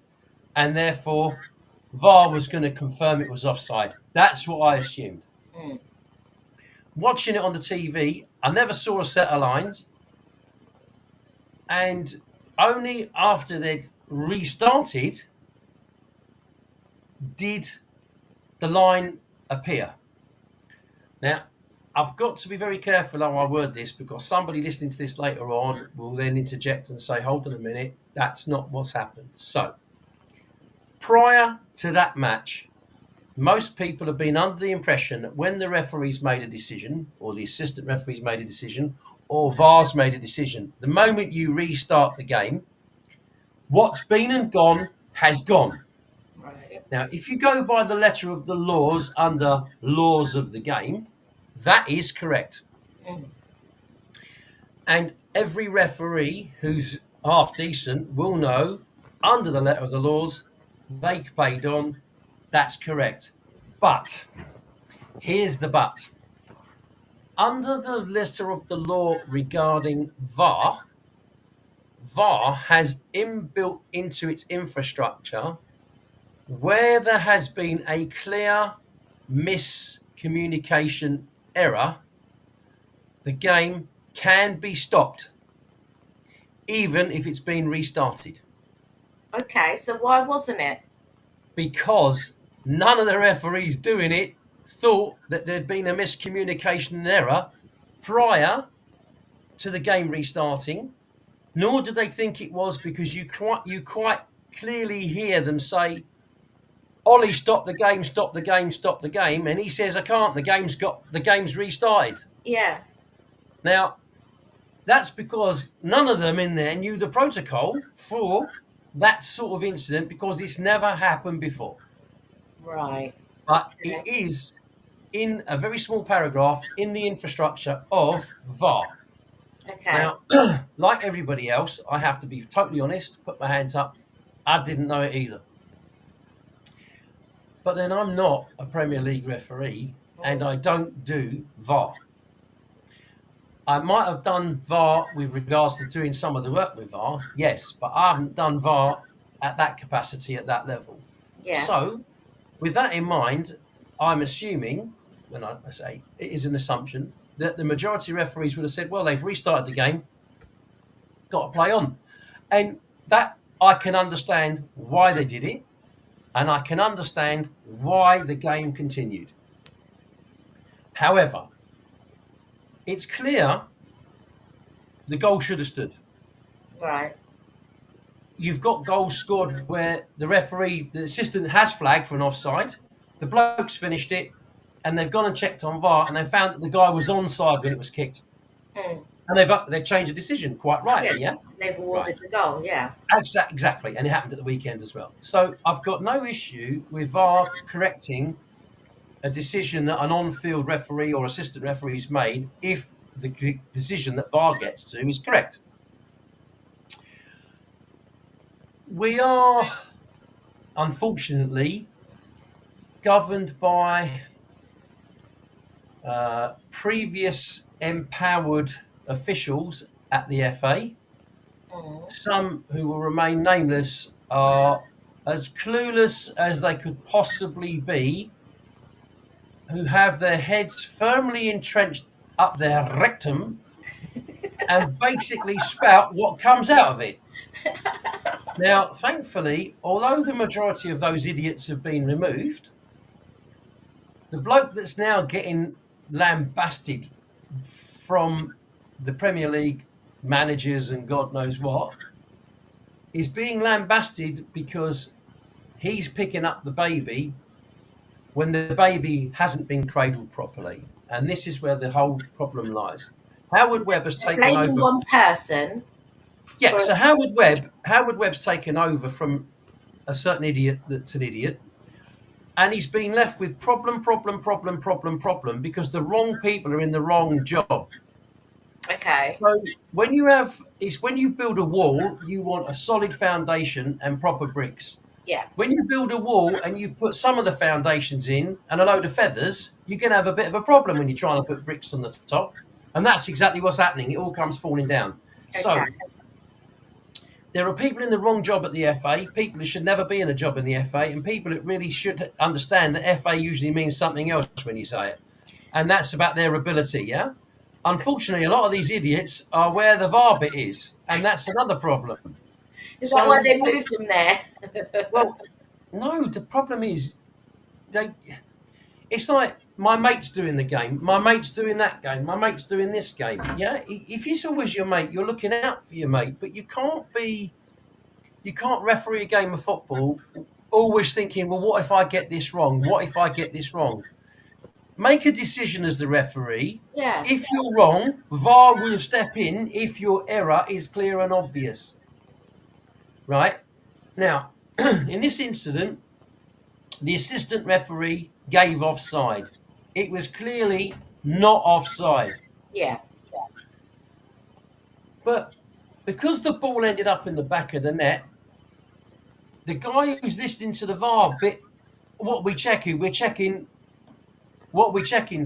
and therefore VAR was going to confirm it was offside. That's what I assumed. Mm. Watching it on the TV, I never saw a set of lines, and only after they'd restarted did the line appear. Now, I've got to be very careful how I word this because somebody listening to this later on will then interject and say, hold on a minute, that's not what's happened. So, prior to that match, most people have been under the impression that when the referees made a decision, or the assistant referees made a decision, or VAR's made a decision, the moment you restart the game, what's been and gone has gone. Right. Now, if you go by the letter of the laws under laws of the game, that is correct. Mm. And every referee who's half decent will know, under the letter of the laws, they paid on, that's correct. But, here's the but. Under the letter of the law regarding VAR, VAR has inbuilt into its infrastructure where there has been a clear miscommunication error, the game can be stopped, even if it's been restarted. Okay, so why wasn't it? Because none of the referees doing it thought that there'd been a miscommunication and error prior to the game restarting, nor did they think it was because you quite clearly hear them say, Ollie, stop the game, stop the game, stop the game. And he says, I can't, the game's restarted. Yeah. Now, that's because none of them in there knew the protocol for that sort of incident because it's never happened before. Right. But Okay. it is in a very small paragraph in the infrastructure of VAR. Okay. Now, like everybody else, I have to be totally honest, put my hands up. I didn't know it either. But then I'm not a Premier League referee and I don't do VAR. I might have done VAR with regards to doing some of the work with VAR, yes, but I haven't done VAR at that capacity, at that level. Yeah. So, with that in mind, I'm assuming, when I say it is an assumption, that the majority of referees would have said, well, they've restarted the game, got to play on. And that I can understand why they did it, and I can understand why the game continued. However, it's clear the goal should have stood. Right. You've got goals scored where the referee, the assistant has flagged for an offside, the bloke's finished it, and they've gone and checked on VAR, and they found that the guy was onside when it was kicked. Mm. And they've changed the decision quite rightly, yeah? They've awarded the goal, yeah. Exactly, and it happened at the weekend as well. So I've got no issue with VAR correcting a decision that an on-field referee or assistant referee has made if the decision that VAR gets to is correct. We are, unfortunately, governed by previous empowered officials at the FA. Mm. Some who will remain nameless are as clueless as they could possibly be, who have their heads firmly entrenched up their rectum and basically spout what comes out of it. Now, thankfully, although the majority of those idiots have been removed, the bloke that's now getting lambasted from the Premier League managers and God knows what is being lambasted because he's picking up the baby when the baby hasn't been cradled properly. And this is where the whole problem lies. Howard Webb has taken Blaming over. one person. Yeah, so Howard Webb's taken over from a certain idiot that's an idiot. and he's been left with problem because the wrong people are in the wrong job. Okay. So when you build a wall, you want a solid foundation and proper bricks. Yeah. When you build a wall and you put some of the foundations in and a load of feathers, you're going to have a bit of a problem when you're trying to put bricks on the top. And that's exactly what's happening. It all comes falling down. So Okay. there are people in the wrong job at the FA, people who should never be in a job in the FA, and people that really should understand that FA usually means something else when you say it. And that's about their ability, yeah? Unfortunately, a lot of these idiots are where the VAR bit is, and that's another problem. Is that why they moved him there? Well, no, the problem is it's like my mate's doing the game, my mate's doing that game, my mate's doing this game. Yeah, if it's always your mate, you're looking out for your mate, but you can't referee a game of football always thinking, well, what if I get this wrong? What if I get this wrong? Make a decision as the referee. Yeah. If you're wrong, VAR will step in if your error is clear and obvious. Right? Now, in this incident, the assistant referee gave offside. It was clearly not offside. Yeah. But because the ball ended up in the back of the net, the guy who's listening to the VAR bit, what we're checking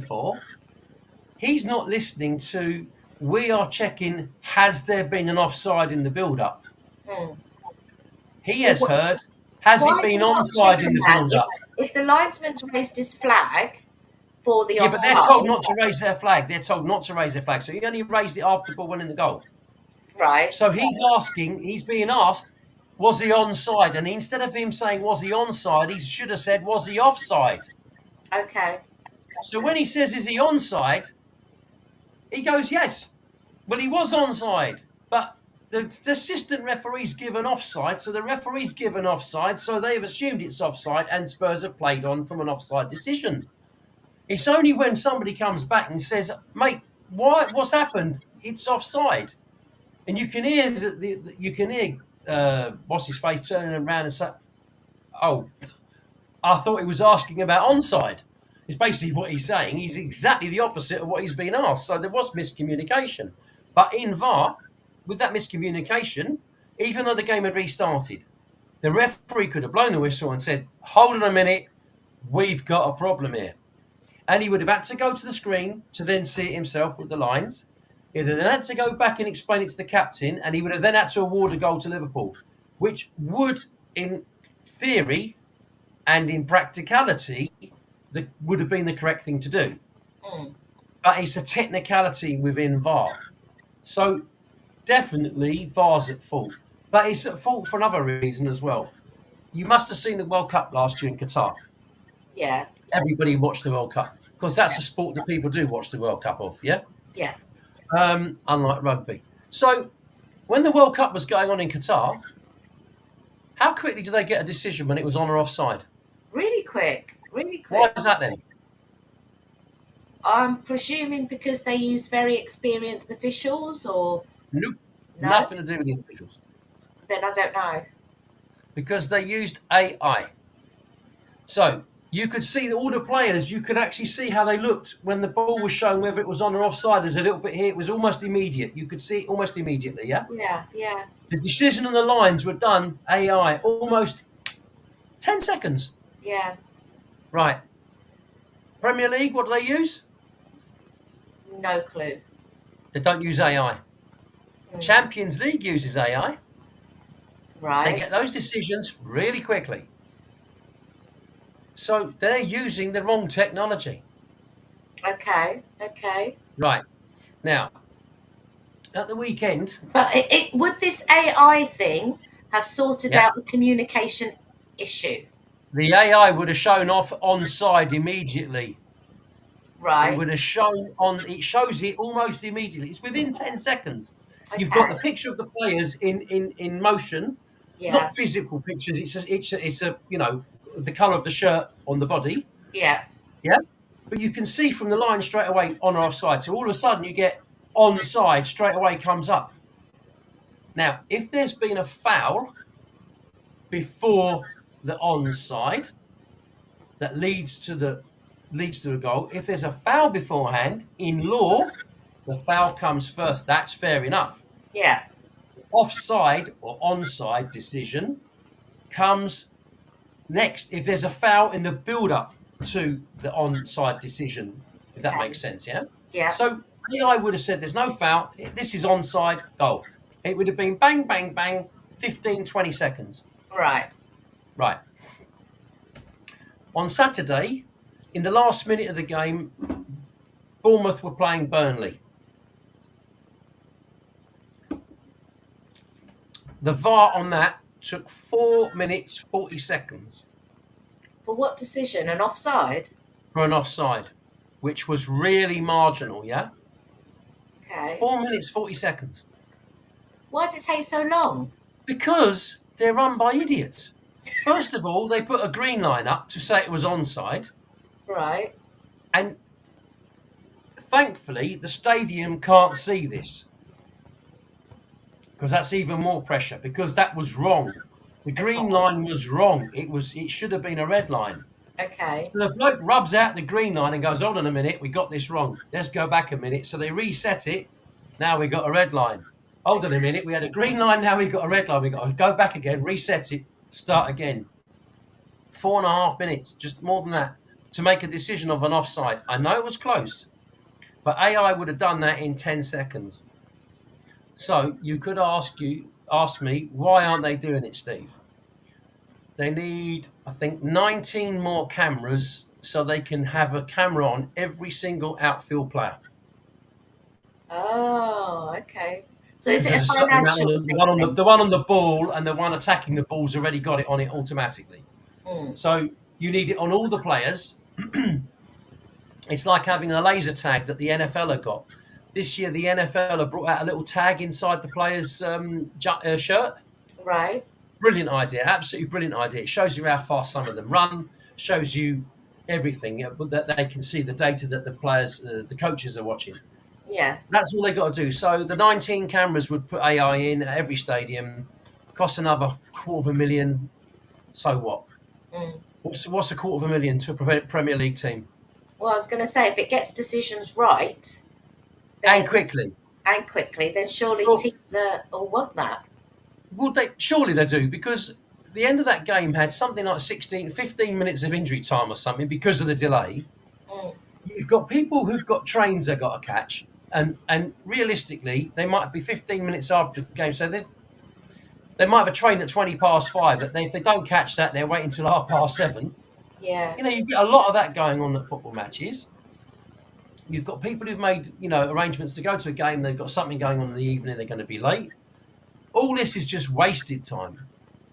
for, he's not listening to, we are checking, has there been an offside in the build-up? He has heard, has it been onside in the build-up? If the linesman's raised his flag for the offside... Yeah, but they're told not to raise their flag. They're told not to raise their flag. So he only raised it after the ball went in the goal. Right. So he's being asked, was he onside? And instead of him saying, was he onside, he should have said, was he offside? Okay. So when he says, is he onside? He goes, yes. Well, he was onside. But the assistant referee's given offside. So the referee's given offside. So they've assumed it's offside. And Spurs have played on from an offside decision. It's only when somebody comes back and says, mate, what's happened? It's offside. And you can hear what's his face turning around and say, oh, I thought he was asking about onside. It's basically what he's saying. He's exactly the opposite of what he's been asked. So there was miscommunication. But in VAR, with that miscommunication, even though the game had restarted, the referee could have blown the whistle and said, hold on a minute, we've got a problem here. And he would have had to go to the screen to then see it himself with the lines. He'd have then had to go back and explain it to the captain, and he would have then had to award a goal to Liverpool, which would, in theory and in practicality, would have been the correct thing to do. But it's a technicality within VAR. So definitely VAR's at fault. But it's at fault for another reason as well. You must have seen the World Cup last year in Qatar. Yeah. Everybody watched the World Cup. Because that's a sport that people do watch the World Cup of, yeah? Yeah. Unlike rugby. So when the World Cup was going on in Qatar, how quickly did they get a decision when it was on or offside? Really quick. Why is that then? I'm presuming because they use very experienced officials, or... Nope. No? Nothing to do with the officials. Then I don't know. Because they used AI. So you could see all the players, you could actually see how they looked when the ball was shown, whether it was on or offside. There's a little bit here. It was almost immediate. You could see it almost immediately, yeah? Yeah. The decision on the lines were done AI, almost 10 seconds. Yeah. Right. Premier League, what do they use? No clue. They don't use AI. Champions League uses AI. Right. They get those decisions really quickly. So they're using the wrong technology. Okay. Right. Now, at the weekend... But would this AI thing have sorted out the communication issue? The AI would have shown off onside immediately. Right. It would have shown on... It shows it almost immediately. It's within 10 seconds. Okay. You've got the picture of the players in motion. Yeah. Not physical pictures. It's a the colour of the shirt on the body. Yeah. Yeah. But you can see from the line straight away on or offside. So all of a sudden you get onside straight away comes up. Now, if there's been a foul before the onside, that leads to a goal. If there's a foul beforehand, in law, the foul comes first. That's fair enough. Yeah. Offside or onside decision comes next if there's a foul in the build-up to the onside decision, if that makes sense, yeah? Yeah. So AI would have said there's no foul, this is onside, goal. It would have been bang, bang, bang, 15, 20 seconds. Right. Right. On Saturday, in the last minute of the game, Bournemouth were playing Burnley. The VAR on that took 4 minutes, 40 seconds. For what decision? An offside? For an offside, which was really marginal, yeah? Okay. 4 minutes, 40 seconds. Why did it take so long? Because they're run by idiots. First of all, they put a green line up to say it was onside. Right. And thankfully, the stadium can't see this. Because that's even more pressure, because that was wrong. The green line was wrong. It should have been a red line. Okay. So the bloke rubs out the green line and goes, hold on a minute, we got this wrong. Let's go back a minute. So they reset it. Now we got a red line. Hold on a minute, we had a green line, now we got a red line. We got to go back again, reset it, start again. 4.5 minutes, just more than that, to make a decision of an offside. I know it was close, but AI would have done that in 10 seconds. So you could ask me, why aren't they doing it, Steve? They need, I think, 19 more cameras so they can have a camera on every single outfield player. Oh, okay. So is it a There's certain amount financial on thing? the one on the ball and the one attacking the ball's already got it on it automatically. So you need it on all the players. It's like having a laser tag that the NFL have got. This year, the NFL have brought out a little tag inside the player's shirt. Right. Brilliant idea, absolutely brilliant idea. It shows you how fast some of them run, shows you everything, that they can see the data that the players, the coaches are watching. Yeah. That's all they got to do. So the 19 cameras would put AI in at every stadium, cost another $250,000. So what? What's a $250,000 to a Premier League team? Well, I was going to say, if it gets decisions right, And quickly. then surely teams will want that. Well, surely they do, because the end of that game had something like 15 minutes of injury time or something because of the delay. You've got people who've got trains they've got to catch, and realistically, they might be 15 minutes after the game. So they might have a train at 5:20, but if they don't catch that, they're waiting until 7:30. Yeah. You get a lot of that going on at football matches. You've got people who've made, arrangements to go to a game. They've got something going on in the evening. They're going to be late. All this is just wasted time.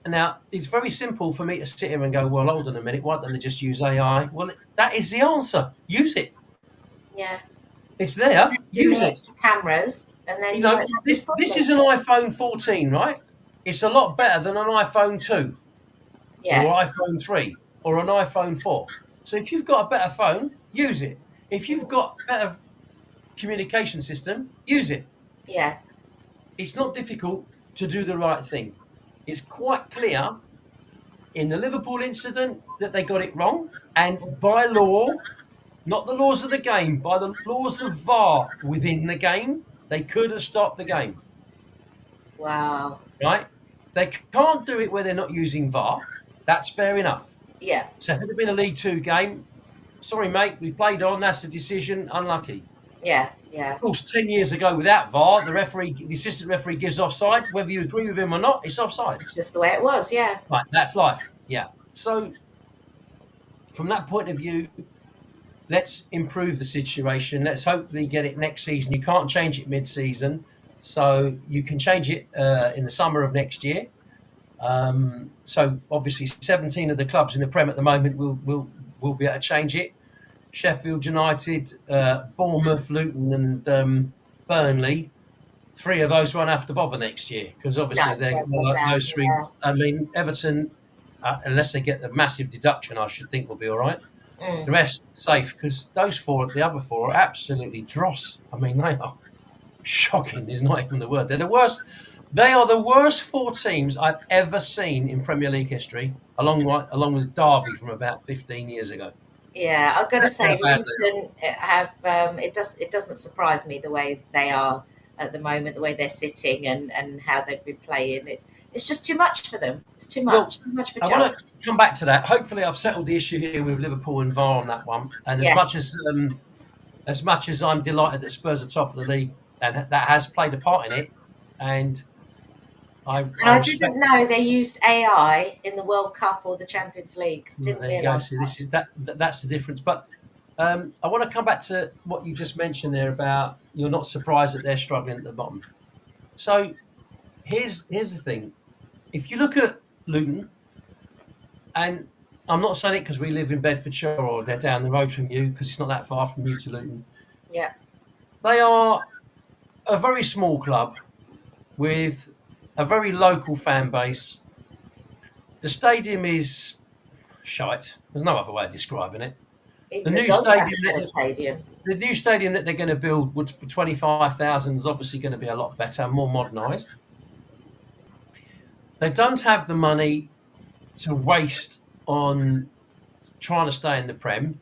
And now, it's very simple for me to sit here and go, well, hold on a minute. Why don't they just use AI? Well, that is the answer. Use it. Yeah. It's there. Use it. Cameras, and then this is an iPhone 14, right? It's a lot better than an iPhone 2 or iPhone 3 or an iPhone 4. So if you've got a better phone, use it. If you've got a better communication system, use it. Yeah. It's not difficult to do the right thing. It's quite clear in the Liverpool incident that they got it wrong, and by law, not the laws of the game, by the laws of VAR within the game, they could have stopped the game. Wow. Right? They can't do it where they're not using VAR. That's fair enough. Yeah. So if it had been a League Two game, sorry, mate, we played on, that's the decision, unlucky. Yeah, yeah. Of course, 10 years ago without VAR, the assistant referee gives offside. Whether you agree with him or not, it's offside. It's just the way it was, yeah. Right, that's life, yeah. So from that point of view, let's improve the situation. Let's hopefully get it next season. You can't change it mid-season, so you can change it in the summer of next year. So obviously 17 of the clubs in the Prem at the moment will be able to change it. Sheffield United, Bournemouth, Luton and Burnley, 3 of those won't have to bother next year because obviously those 3. Yeah. I mean, Everton, unless they get the massive deduction, I should think will be all right. The rest safe because the other 4 are absolutely dross. I mean, they are shocking. Is not even the word. They're the worst. They are the worst four teams I've ever seen in Premier League history, along with Derby from about 15 years ago. Yeah, I've got to That's how say, bad they are. Luton have it doesn't surprise me the way they are at the moment, the way they're sitting and how they've been playing. It's just too much for them. It's Well, too much for I want Chelsea. to come back to that. Hopefully, I've settled the issue here with Liverpool and VAR on that one. And Yes, as much as I'm delighted that Spurs are top of the league, and that has played a part in it, and and I I respect. didn't know they used AI in the World Cup or the Champions League. Well, Didn't there you go. realise See, that. this is that's the difference. But I want to come back to what you just mentioned there about you're not surprised that they're struggling at the bottom. So here's the thing: if you look at Luton, and I'm not saying it because we live in Bedfordshire or they're down the road from you because it's not that far from you to Luton. Yeah, They are a very small club with a very local fan base. The stadium is shite. There's no other way of describing it. The even the new stadium Doncaster Stadium. the new stadium that they're going to build, which for 25,000, is obviously going to be a lot better, more modernised. They don't have the money to waste on trying to stay in the Prem.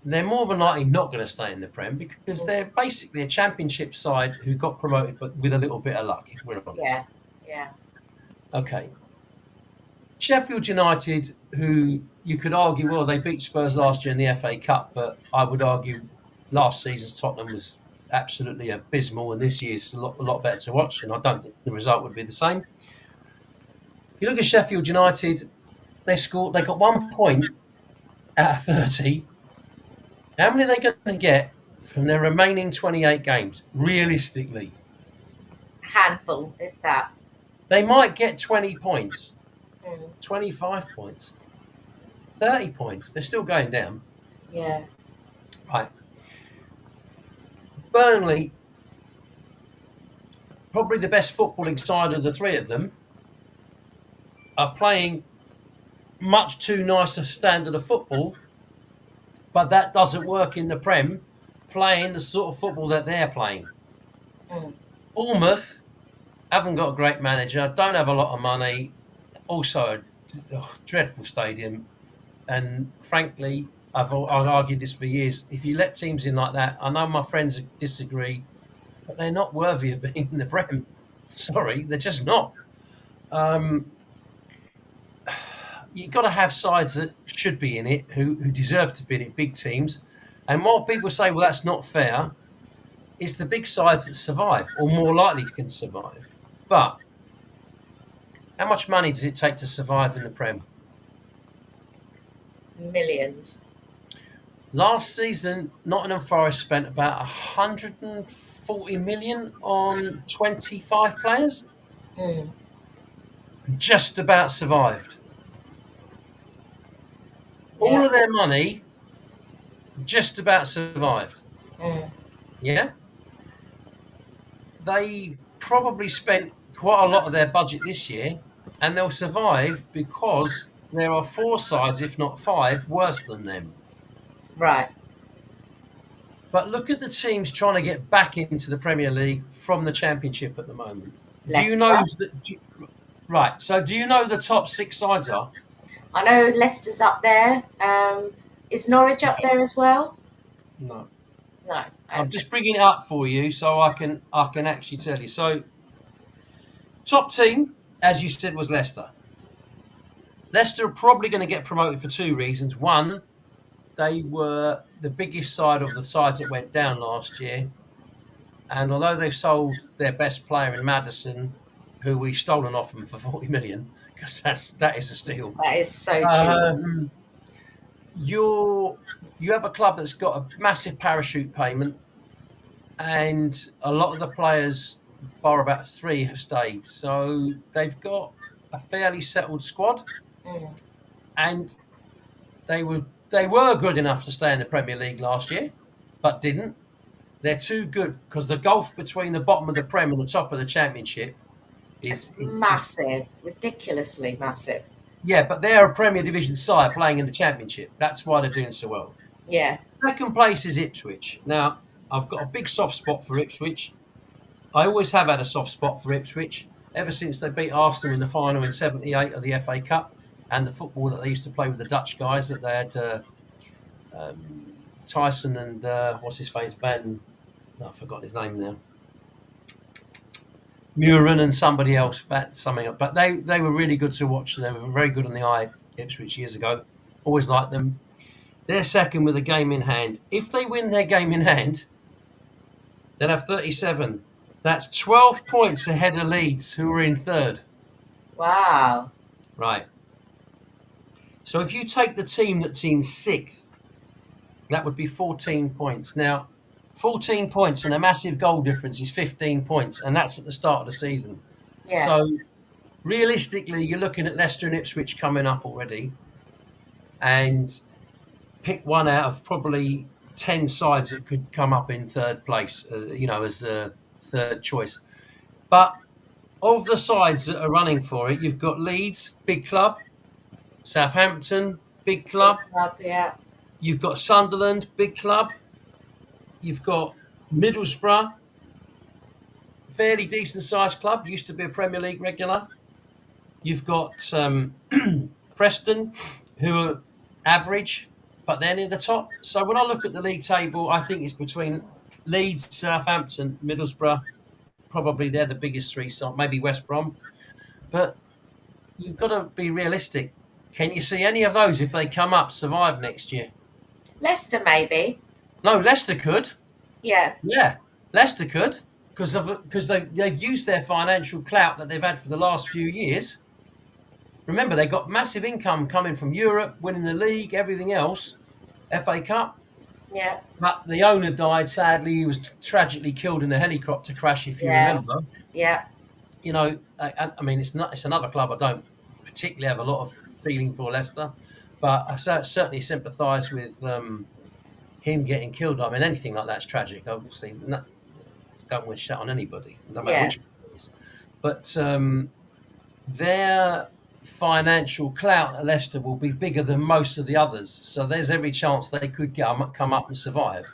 They're more than likely not going to stay in the Prem because they're basically a championship side who got promoted, but with a little bit of luck, if we're honest. Yeah, yeah, Okay. Sheffield United, who you could argue, well, they beat Spurs last year in the FA Cup, but I would argue last season's Tottenham was absolutely abysmal, and this year's a lot better to watch, and I don't think the result would be the same. You look at Sheffield United, they got 1 point out of 30. How many are they going to get from their remaining 28 games, realistically? handful if that. They might get 20 points, Mm, 25 points, 30 points. They're still going down. yeah, Right. Burnley, probably the best footballing side of the three of them, are playing much too nice a standard of football, but that doesn't work in the Prem, playing the sort of football that they're playing. mm, Bournemouth haven't got a great manager, don't have a lot of money, also a dreadful stadium, and frankly, I've argued this for years. If you let teams in like that, I know my friends disagree, but they're not worthy of being in the Prem. Sorry, they're just not. Um, you've got to have sides that should be in it, who deserve to be in it, big teams. And what people say, well, that's not fair. It's the big sides that survive, or more likely can survive. But how much money does it take to survive in the Prem? millions. Last season, Nottingham Forest spent about 140 million on 25 players. Mm, Just about survived. All yeah, of their money just about survived. mm, Yeah? They probably spent quite a lot of their budget this year, and they'll survive because there are four sides, if not five, worse than them. right. But look at the teams trying to get back into the Premier League from the Championship at the moment. Do you know Leicester. right? So do you know the top six sides are? I know Leicester's up there. Is Norwich up there as well? No. No. I'm Okay. just bringing it up for you so I can actually tell you. So top team, as you said, was Leicester. Leicester are probably going to get promoted for two reasons. One, they were the biggest side of the sides that went down last year. And although they've sold their best player in Madison, who we've stolen off them for 40 million, because that is a steal. That is so cheap. Um, you have a club that's got a massive parachute payment, and a lot of the players, bar about three, have stayed. So they've got a fairly settled squad, Mm, and they were good enough to stay in the Premier League last year, but didn't. They're too good because the gulf between the bottom of the Prem and the top of the Championship it's is massive, ridiculously massive. yeah, but they're a Premier Division side playing in the Championship. That's why they're doing so well. Yeah. Second place is Ipswich. Now, I've got a big soft spot for Ipswich. I always have had a soft spot for Ipswich ever since they beat Arsenal in the final in '78 of the FA Cup, and the football that they used to play with the Dutch guys that they had Tyson and what's his face Van. No, I've forgotten his name now. Muren and somebody else, something. But they were really good to watch. They were very good on the eye. Ipswich years ago, always liked them. They're second with a game in hand. If they win their game in hand, they'll have 37. That's 12 points ahead of Leeds, who are in third. Wow. Right. So if you take the team that's in sixth, that would be 14 points. Now, 14 points and a massive goal difference is 15 points, and that's at the start of the season. Yeah. So realistically, you're looking at Leicester and Ipswich coming up already, and pick one out of probably 10 sides that could come up in third place, as a third choice. But of the sides that are running for it, you've got Leeds, big club, Southampton, big club. Big club, yeah. You've got Sunderland, big club. You've got Middlesbrough, fairly decent sized club, used to be a Premier League regular. You've got Preston, who are average, but they're near the top. So when I look at the league table, I think it's between Leeds, Southampton, Middlesbrough. Probably they're the biggest three, so maybe West Brom. But you've got to be realistic. Can you see any of those, if they come up, survive next year? Leicester, maybe. No, Leicester could. Yeah. Yeah, Leicester could, because they've used their financial clout that they've had for the last few years. Remember, they got massive income coming from Europe, winning the league, everything else, FA Cup. Yeah. But the owner died, sadly. He was tragically killed in a helicopter crash, if you remember. Yeah. I mean, it's another club I don't particularly have a lot of feeling for, Leicester, but I certainly sympathise with him getting killed. I mean, anything like that's tragic. Obviously, don't wish that on anybody, no matter which one it is. But their financial clout at Leicester will be bigger than most of the others, so there's every chance they could come up and survive.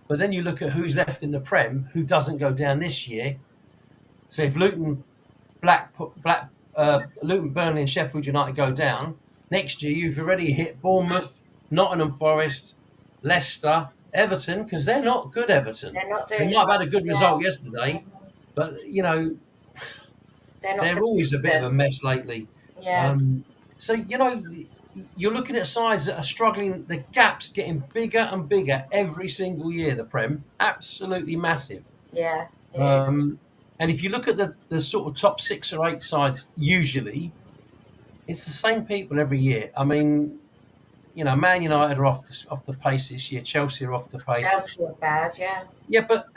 But then you look at who's left in the Prem, who doesn't go down this year. So if Luton, Luton, Burnley, and Sheffield United go down next year, you've already hit Bournemouth, Nottingham Forest, Leicester, Everton, because they're not good. Everton. They're not doing. They might have had a good result yesterday, but they're always a bit of a mess lately. Yeah. So you're looking at sides that are struggling. The gap's getting bigger and bigger every single year. The Prem, absolutely massive. Yeah. And if you look at the sort of top 6 or 8 sides, usually it's the same people every year. I mean, Man United are off the pace this year. Chelsea are off the pace. Chelsea are bad, yeah. Yeah, but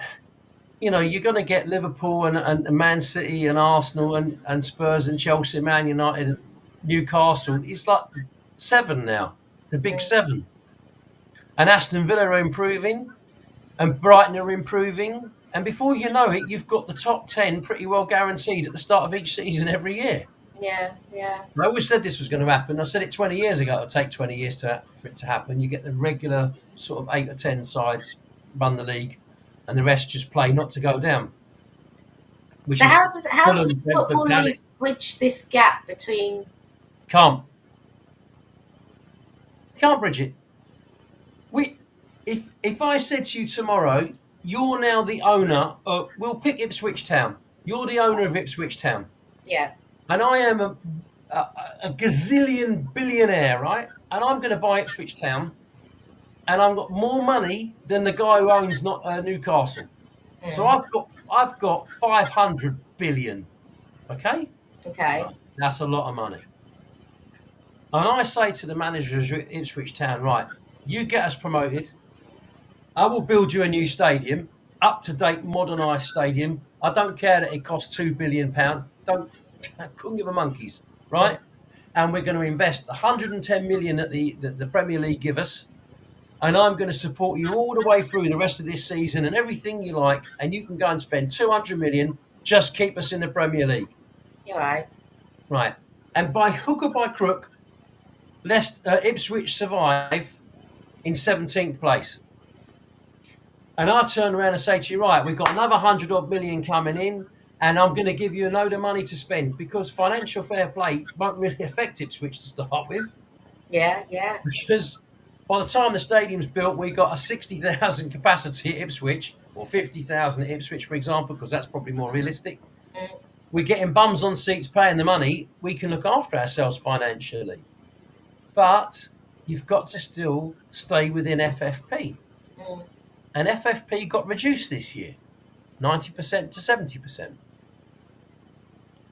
you're going to get Liverpool and Man City and Arsenal and Spurs and Chelsea, Man United, and Newcastle. It's like 7 now, the big 7. And Aston Villa are improving, and Brighton are improving. And before you know it, you've got the top 10 pretty well guaranteed at the start of each season every year. Yeah, yeah. I always said this was going to happen. I said it 20 years ago. It'll take 20 years for it to happen. You get the regular sort of 8 or 10 sides run the league, and the rest just play not to go down. So how does Football League bridge this gap between? Can't bridge it. If I said to you tomorrow, you're now the owner of, we'll pick Ipswich Town. You're the owner of Ipswich Town. Yeah. And I am a gazillion billionaire, right? And I'm going to buy Ipswich Town, and I've got more money than the guy who owns Newcastle. Mm. So I've got 500 billion. Okay. Okay. That's a lot of money. And I say to the manager of Ipswich Town, right, you get us promoted. I will build you a new stadium, up-to-date, modernised stadium. I don't care that it costs £2 billion. Couldn't give a monkeys, right? And we're going to invest 110 million that the Premier League give us, and I'm going to support you all the way through the rest of this season and everything you like, and you can go and spend 200 million, just keep us in the Premier League. You're right. Right. And by hook or by crook, Ipswich survive in 17th place. and I turn around and say to you, right, we've got another 100 odd million coming in, and I'm going to give you a load of money to spend, because financial fair play won't really affect Ipswich to start with, Yeah, yeah. because by the time the stadium's built, we got a 60,000 capacity at Ipswich, or 50,000 at Ipswich, for example, because that's probably more realistic. Mm, We're getting bums on seats paying the money. We can look after ourselves financially. But you've got to still stay within FFP. mm. And FFP got reduced this year, 90% to 70%.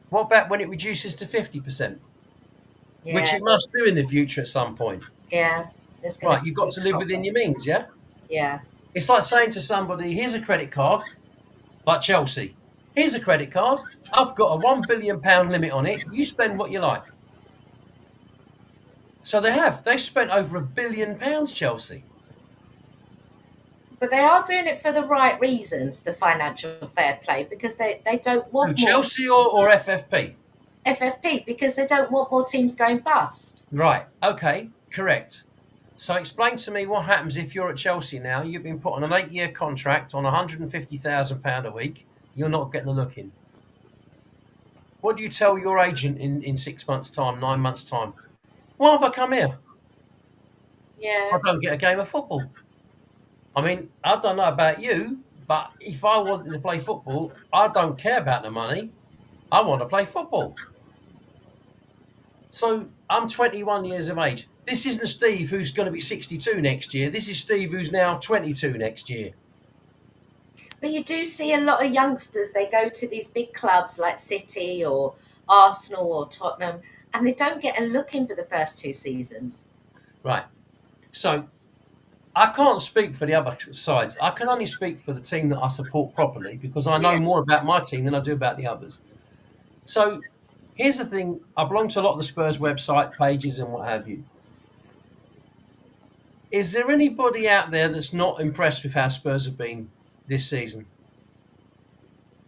What about when it reduces to 50%? Which Yeah, it must do in the future at some point. yeah. There's going to Right, be you've got big to live within problems. your means, yeah? Yeah, It's like saying to somebody, here's a credit card, like Chelsea. Here's a credit card. I've got a £1 billion limit on it. You spend what you like. So they have. They've spent over £1 billion, Chelsea. but they are doing it for the right reasons, the financial fair play, because they don't Who, want more Chelsea or FFP? FFP, because they don't want more teams going bust. Right. Okay. Correct. So explain to me what happens if you're at Chelsea now. You've been put on an 8-year contract on £150,000 a week. You're not getting a look in. What do you tell your agent in 6 months' time, 9 months' time? Why have I come here? I Yeah, don't get a game of football. I mean, I don't know about you, but if I wanted to play football, I don't care about the money. I want to play football. So I'm 21 years of age. This isn't Steve who's going to be 62 next year. This is Steve who's now 22 next year. but you do see a lot of youngsters. They go to these big clubs like City or Arsenal or Tottenham, and they don't get a look in for the first 2 seasons. Right. So I can't speak for the other sides. I can only speak for the team that I support properly, because I know Yeah, more about my team than I do about the others. So here's the thing. I belong to a lot of the Spurs website pages and what have you. Is there anybody out there that's not impressed with how Spurs have been this season?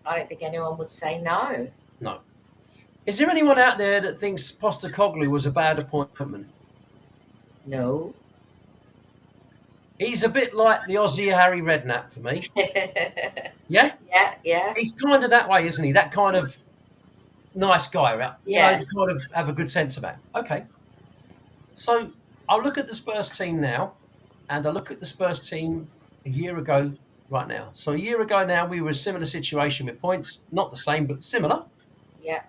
I don't think anyone would say no. No. Is there anyone out there that thinks Postecoglou was a bad appointment? No. He's a bit like the Aussie Harry Redknapp for me. Yeah, Yeah? yeah, He's kind of that way, isn't he? That kind of nice guy, right? You know, yeah, you kind of have a good sense about. Okay. So I'll look at the Spurs team now, and I look at the Spurs team a year ago right now. So a year ago now, we were in a similar situation with points, not the same, but similar. yeah.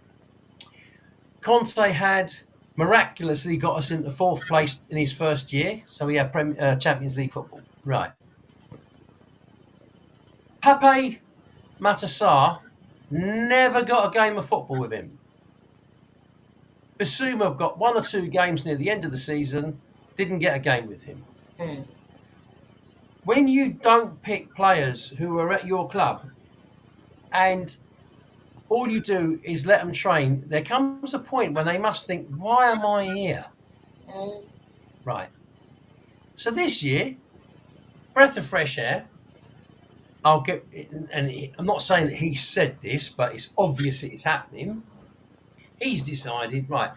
Conte had miraculously got us into 4th place in his first year, so we had Champions League football. Right. Pape Matar never got a game of football with him. Bissouma got 1 or 2 games near the end of the season, didn't get a game with him. Mm. When you don't pick players who are at your club and all you do is let them train, there comes a point when they must think, why am I here? Mm. Right. So this year, breath of fresh air. I'll get, and I'm not saying that he said this, but it's obvious it's happening. He's decided, right,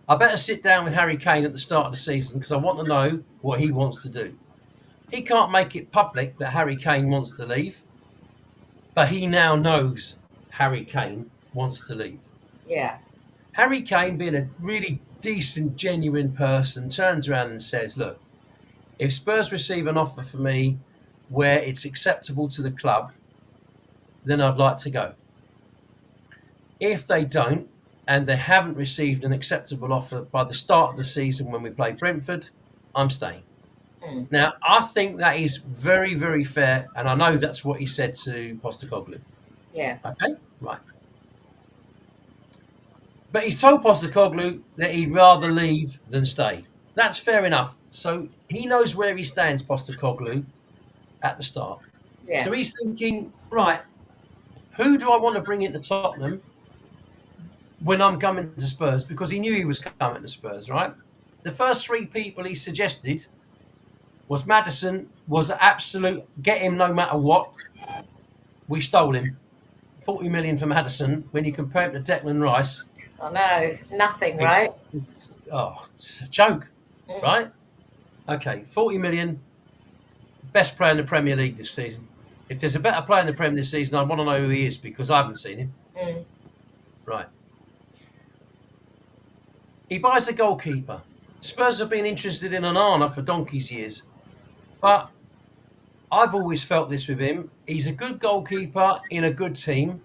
I better sit down with Harry Kane at the start of the season, because I want to know what he wants to do. He can't make it public that Harry Kane wants to leave, but he now knows Harry Kane wants to leave. Yeah, Harry Kane, being a really decent, genuine person, turns around and says, look, if Spurs receive an offer for me where it's acceptable to the club, then I'd like to go. If they don't, and they haven't received an acceptable offer by the start of the season when we play Brentford, I'm staying. mm. Now, I think that is very, very fair, and I know that's what he said to Postecoglou. Yeah, Okay? Right. But he's told Postecoglou that he'd rather leave than stay. That's fair enough. So he knows where he stands, Postecoglou, at the start. yeah, So he's thinking, right, who do I want to bring into Tottenham when I'm coming to Spurs? Because he knew he was coming to Spurs, right? The first 3 people he suggested was Maddison, was absolute, get him no matter what. We stole him. 40 million for Maddison. When you compare him to Declan Rice, I know. Nothing, it's, right? it's a joke, Mm. right? Okay, 40 million. best player in the Premier League this season. If there's a better player in the Premier this season, I want to know who he is because I haven't seen him. Mm. Right. He buys a goalkeeper. Spurs have been interested in Onana for donkey's years. But I've always felt this with him. He's a good goalkeeper in a good team.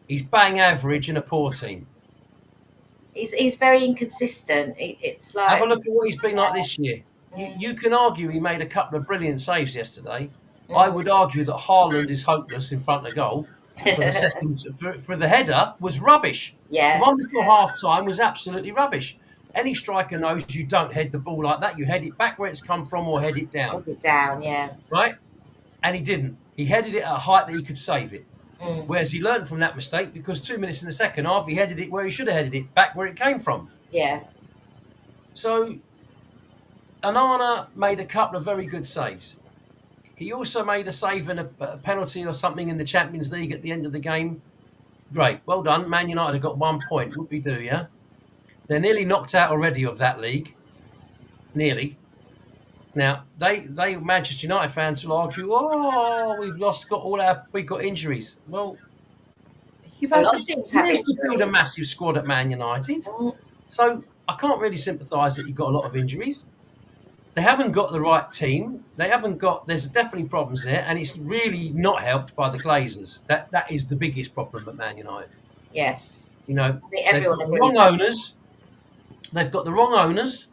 He's bang average in a poor team. He's very inconsistent. It's like Have a look at what he's been like this year. You can argue he made a couple of brilliant saves yesterday. I would argue that Haaland is hopeless in front of goal. For the second, for the header was rubbish. Yeah. The one before half time was absolutely rubbish. Any striker knows you don't head the ball like that. You head it back where it's come from or head it down. Hold it down, yeah. Right? And he didn't. He headed it at a height that he could save it. Mm. Whereas he learned from that mistake because 2 minutes in the second half, he headed it where he should have headed it, back where it came from. Yeah. So, Onana made a couple of very good saves. He also made a save and a penalty or something in the Champions League at the end of the game. Great. Well done. Man United have got 1 point. What we do, yeah? They're nearly knocked out already of that league. Nearly. Now, they Manchester United fans will argue, oh, we've got injuries. Well, you've had to build a massive squad at Man United. So I can't really sympathise that you've got a lot of injuries. They haven't got the right team. There's definitely problems there, and it's really not helped by the Glazers. That is the biggest problem at Man United. Yes. You know, They've got the wrong owners. They've got the wrong owners.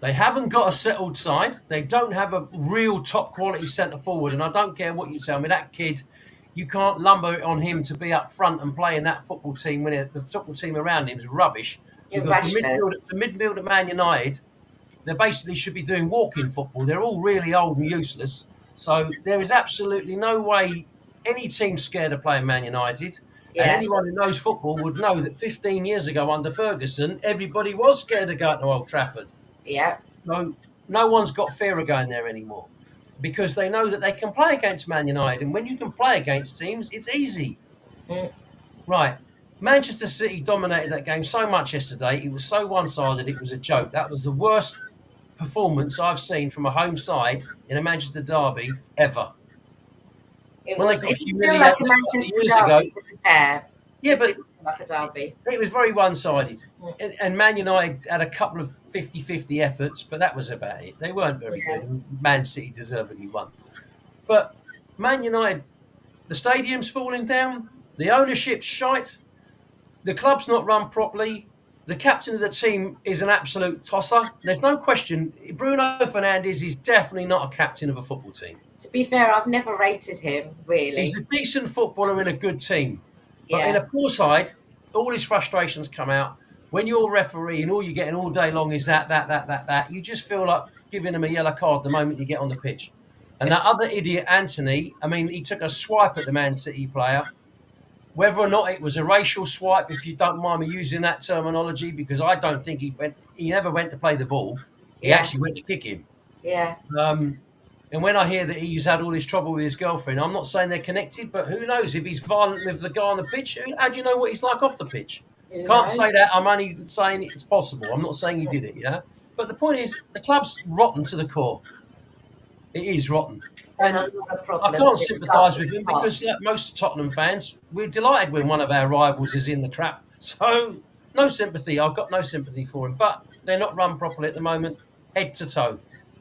They haven't got a settled side. They don't have a real top quality centre forward. And I don't care what you tell me, that kid, you can't lumber it on him to be up front and play in that football team when the football team around him is rubbish. Because the midfield at Man United, they basically should be doing walking football. They're all really old and useless. So there is absolutely no way any team's scared of playing Man United. Yeah. And anyone who knows football would know that 15 years ago under Ferguson, everybody was scared of going to Old Trafford. Yeah. No one's got fear of going there anymore because they know that they can play against Man United. And when you can play against teams, it's easy. Mm. Right. Manchester City dominated that game so much yesterday. It was so one-sided, it was a joke. That was the worst performance I've seen from a home side in a Manchester derby ever. It felt like a Manchester derby, to be fair. Yeah, but like a derby. It was very one-sided. And Man United had a couple of 50-50 efforts, but that was about it. They weren't very good. Man City deservedly won. But Man United, the stadium's falling down. The ownership's shite. The club's not run properly. The captain of the team is an absolute tosser. There's no question. Bruno Fernandes is definitely not a captain of a football team. To be fair, I've never rated him, really. He's a decent footballer in a good team. But in a poor side, all his frustrations come out. When you're a referee and all you're getting all day long is that, you just feel like giving him a yellow card the moment you get on the pitch. And that other idiot, Anthony, I mean, he took a swipe at the Man City player. Whether or not it was a racial swipe, if you don't mind me using that terminology, because I don't think he never went to play the ball. He actually went to kick him. Yeah. And when I hear that he's had all this trouble with his girlfriend, I'm not saying they're connected, but who knows if he's violent with the guy on the pitch? How do you know what he's like off the pitch? Can't say that. I'm only saying it's possible. I'm not saying he did it, yeah? But the point is, the club's rotten to the core. It is rotten. And I can't sympathise with him because, like most Tottenham fans, we're delighted when one of our rivals is in the trap. So, no sympathy. I've got no sympathy for him. But they're not run properly at the moment, head to toe.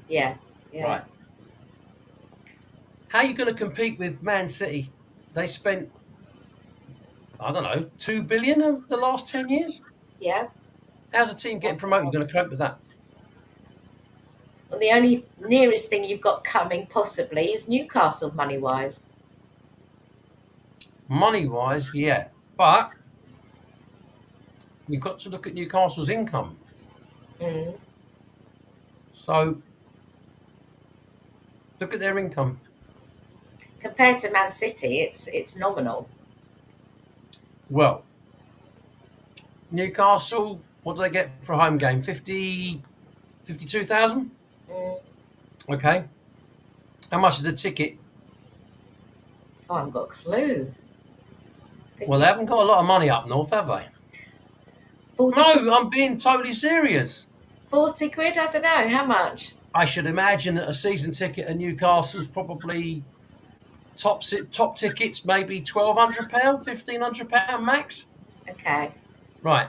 Yeah. Right. How are you going to compete with Man City? They spent, I don't know, 2 billion over the last 10 years? Yeah. How's a team getting promoted going to cope with that? Well, the only nearest thing you've got coming, possibly, is Newcastle, money-wise. Money-wise, yeah. But you've got to look at Newcastle's income. Mm. So, look at their income. Compared to Man City, it's nominal. Well, Newcastle, what do they get for a home game? 52,000? Mm. Okay. How much is the ticket? Oh, I haven't got a clue. 50. Well, they haven't got a lot of money up north, have they? 40 No, I'm being totally serious. 40 quid? I don't know. How much? I should imagine that a season ticket at Newcastle's probably top tickets, maybe £1,200, £1,500 max. Okay. Right.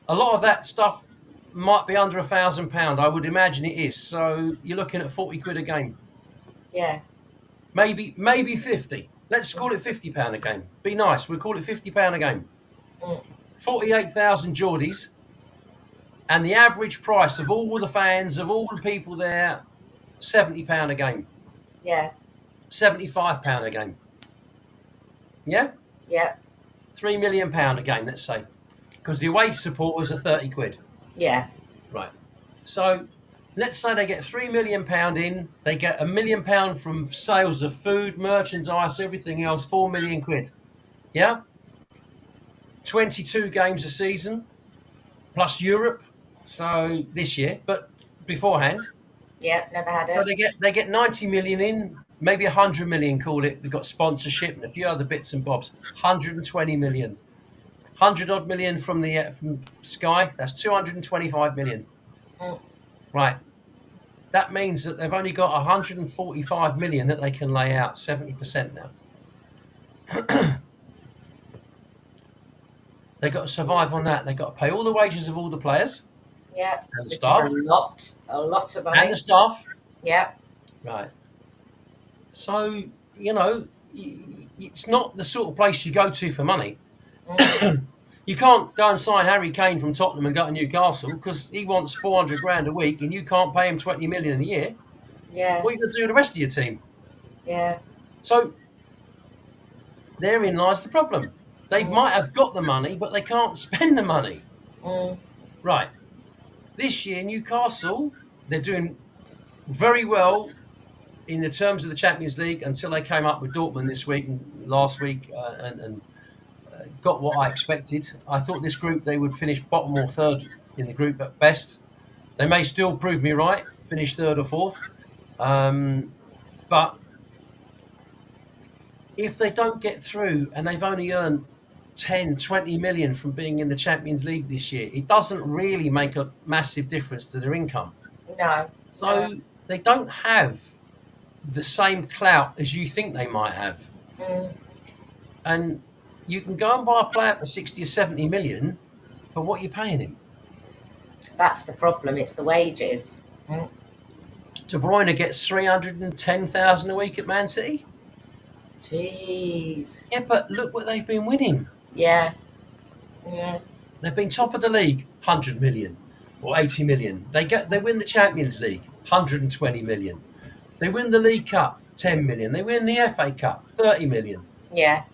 A lot of that stuff might be under £1,000. I would imagine it is. So you're looking at 40 quid a game. Yeah. Maybe 50. Let's call it £50 a game. Be nice. We'll call it £50 a game. 48,000 Geordies. And the average price of all the fans, of all the people there, £70 a game. Yeah. £75 a game. Yeah? Yeah. £3 million a game, let's say. Because the away supporters are 30 quid. Yeah. Right. So let's say they get £3 million in, they get £1 million from sales of food, merchandise, everything else, 4 million quid. Yeah? 22 games a season, plus Europe. So this year, but beforehand. Yeah. Never had So it. they get 90 million in, maybe 100 million, call it. We've got sponsorship and a few other bits and bobs. 120 million. 100 odd million from Sky. That's 225 million. Right. That means that they've only got 145 million that they can lay out, 70% now. They've got to survive on that. They've got to pay all the wages of all the players. Yeah. And the Which staff. is a lot of money. And the staff. Yeah. Right. So, it's not the sort of place you go to for money. You can't go and sign Harry Kane from Tottenham and go to Newcastle because he wants 400 grand a week and you can't pay him 20 million a year. Yeah. What are you going to do with the rest of your team? Yeah. So therein lies the problem. They might have got the money, but they can't spend the money. Right. This year, Newcastle, they're doing very well in the terms of the Champions League until they came up with Dortmund this week and last week and got what I expected. I thought this group, they would finish bottom or third in the group at best. They may still prove me right, finish third or fourth. But if they don't get through and they've only earned 10, 20 million from being in the Champions League this year, it doesn't really make a massive difference to their income. No. So they don't have the same clout as you think they might have. And you can go and buy a player for 60 or 70 million, but what are you paying him? That's the problem. It's the wages. De Bruyne gets 310,000 a week at Man City. Jeez. Yeah, but look what they've been winning. Yeah. Yeah. They've been top of the league, 100 million or 80 million. They win the Champions League, 120 million. They win the League Cup, 10 million. They win the FA Cup, 30 million. Yeah.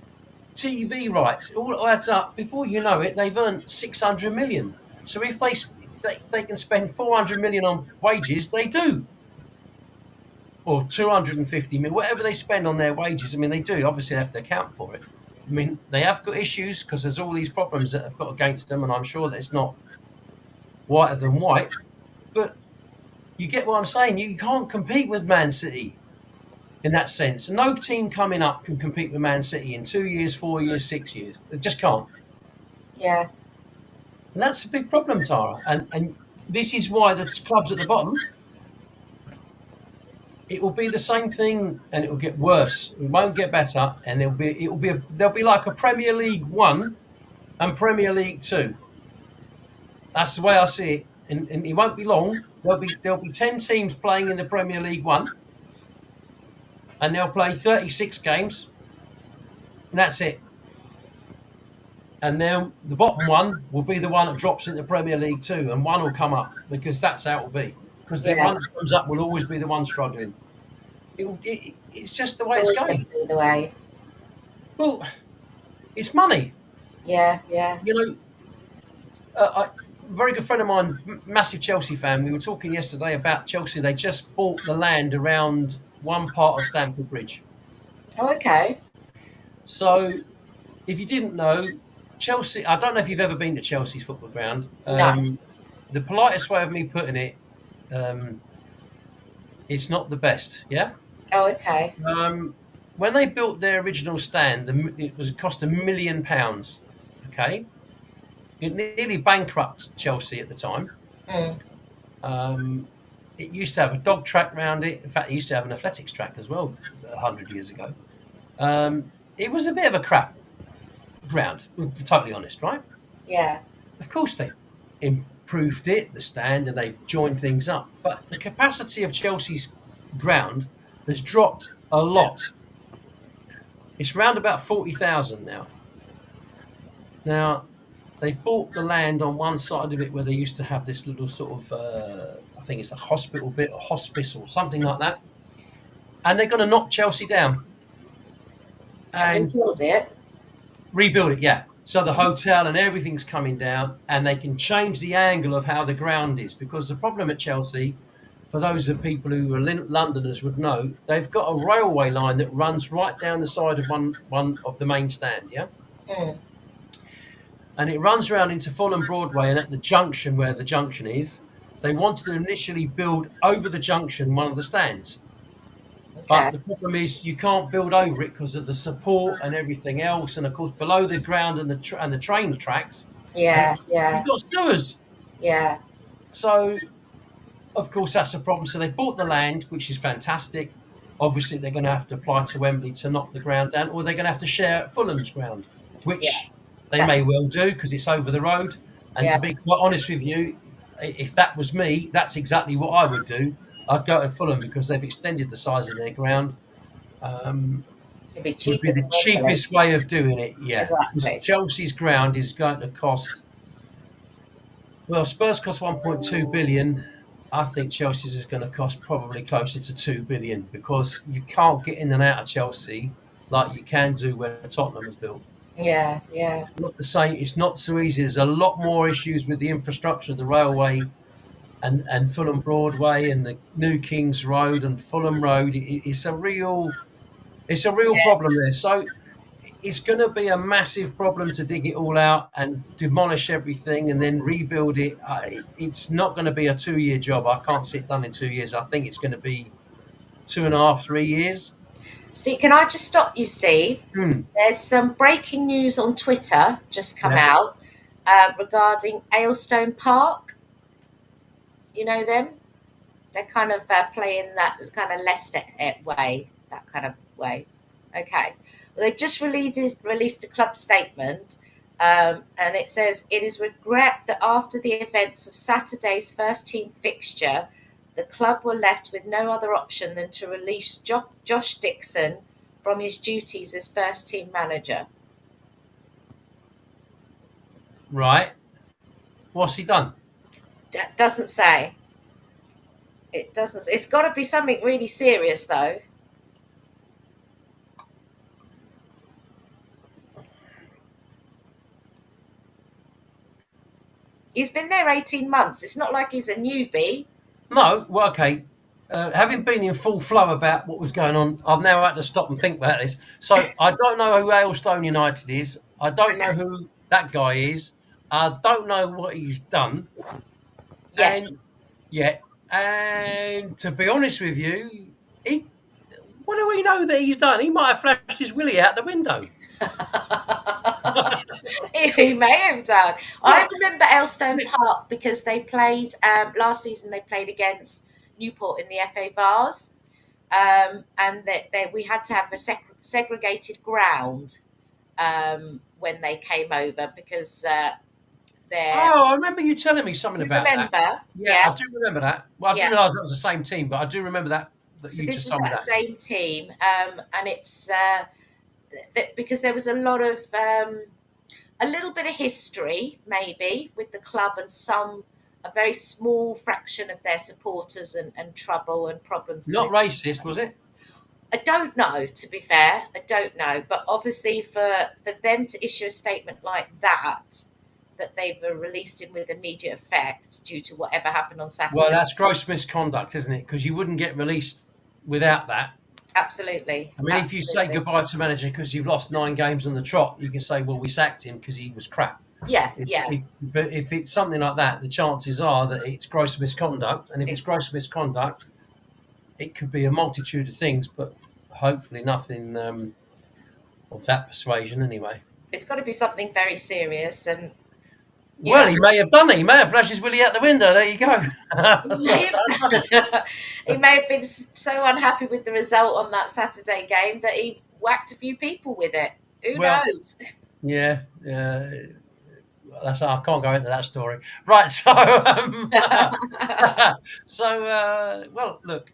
TV rights, it all adds up. Before you know it, they've earned 600 million. So if they can spend 400 million on wages, they do. Or 250 million, whatever they spend on their wages. I mean, they do. Obviously, they have to account for it. I mean, they have got issues because there's all these problems that have got against them, and I'm sure that it's not whiter than white. But you get what I'm saying. You can't compete with Man City in that sense. No team coming up can compete with Man City in 2 years, 4 years, 6 years. They just can't. Yeah. And that's a big problem, Tara. And this is why the clubs at the bottom, it will be the same thing, and it will get worse. It won't get better, and there'll be like a Premier League 1 and Premier League 2. That's the way I see it, and it won't be long. There'll be 10 teams playing in the Premier League 1, and they'll play 36 games, and that's it. And then the bottom one will be the one that drops into Premier League 2, and one will come up because that's how it will be. Because the one that comes up will always be the one struggling. It's just the way it's going. The way. Well, it's money. Yeah, yeah. A very good friend of mine, massive Chelsea fan. We were talking yesterday about Chelsea. They just bought the land around one part of Stamford Bridge. Oh, okay. So, if you didn't know, Chelsea. I don't know if you've ever been to Chelsea's football ground. No. The politest way of me putting it, it's not the best. Yeah. Oh, okay. When they built their original stand, it cost £1 million. Okay. It nearly bankrupted Chelsea at the time. It used to have a dog track round it. In fact, it used to have an athletics track as well 100 years ago. It was a bit of a crap ground, we'll be totally honest, right? Yeah. Of course, they improved it, the stand, and they've joined things up. But the capacity of Chelsea's ground has dropped a lot. It's round about 40,000 now. Now, they've bought the land on one side of it where they used to have this little sort of, I think it's a hospital bit, or hospice or something like that. And they're going to knock Chelsea down And and rebuild it. rebuild it, yeah. So the hotel and everything's coming down, and they can change the angle of how the ground is. Because the problem at Chelsea, for those of people who are Londoners would know, they've got a railway line that runs right down the side of one of the main stand, yeah? Mm. And it runs around into Fulham Broadway, and at the junction where the junction is, they wanted to initially build over the junction one of the stands. Okay. But the problem is you can't build over it because of the support and everything else, and of course below the ground and the train tracks, Yeah. you've got sewers. Yeah. So of course that's a problem. So they bought the land, which is fantastic. Obviously they're going to have to apply to Wembley to knock the ground down, or they're going to have to share Fulham's ground, which Yeah. they may well do because it's over the road. And Yeah. to be quite honest with you, if that was me, that's exactly what I would do. I'd go to Fulham because they've extended the size of their ground. It'd be Would cheaper be the than Wembley. cheapest way of doing it, yeah. Because Exactly. Chelsea's ground is going to cost, well, Spurs cost 1.2 billion. I think Chelsea's is going to cost probably closer to 2 billion because you can't get in and out of Chelsea like you can do where Tottenham was built. Yeah. Yeah. Not the same. It's not so easy. There's a lot more issues with the infrastructure, the railway, and Fulham Broadway, and the New Kings Road and Fulham Road. It's a real Yes. problem there. So it's going to be a massive problem to dig it all out and demolish everything and then rebuild it. It's not going to be a 2 year job. I can't see it done in 2 years. I think it's going to be 2.5, 3 years. Steve, can I just stop you, Steve? Hmm. There's some breaking news on Twitter just come Yeah. out regarding Aylstone Park. You know them? They're kind of playing that kind of Leicester way, that kind of way. Okay. Well, they've just released a club statement, and it says, it is with regret that after the events of Saturday's first team fixture, the club were left with no other option than to release Josh Dixon from his duties as first team manager. Right. What's he done? Doesn't say. It doesn't. It's got to be something really serious, though. He's been there 18 months. It's not like he's a newbie. No. Well, okay. Having been in full flow about what was going on, I've now had to stop and think about this. So I don't know who Aylstone United is. I don't know who that guy is. I don't know what he's done. Yes. And to be honest with you, what do we know that he's done? He might have flashed his willy out the window. He may have done. I remember Aylstone Park because they played last season. They played against Newport in the FA Vase, and we had to have a segregated ground when they came over because they're. Oh, I remember you telling me something about Remember? that. Yeah. I do remember that. Well, I didn't realise that was the same team, but I do remember that So you this just is told me that that. same team, and it's because there was a lot of a little bit of history maybe with the club and a very small fraction of their supporters and trouble and problems. Not racist, was it? I don't know, to be fair. I don't know. But obviously for them to issue a statement like that they've released him with immediate effect due to whatever happened on Saturday. Well, that's gross misconduct, isn't it? Because you wouldn't get released without that. Absolutely. I mean, if you say goodbye to manager because you've lost 9 games on the trot, you can say, well, we sacked him because he was crap. Yeah, But if it's something like that, the chances are that it's gross misconduct. And if it's gross misconduct, it could be a multitude of things, but hopefully nothing of that persuasion anyway. It's got to be something very serious. And Well, Yeah. he may have done it. He may have flashed his willy out the window. There you go. He may have he may have been so unhappy with the result on that Saturday game that he whacked a few people with it. Who Well, knows? yeah, yeah. I can't go into that story. Right. So, well, look,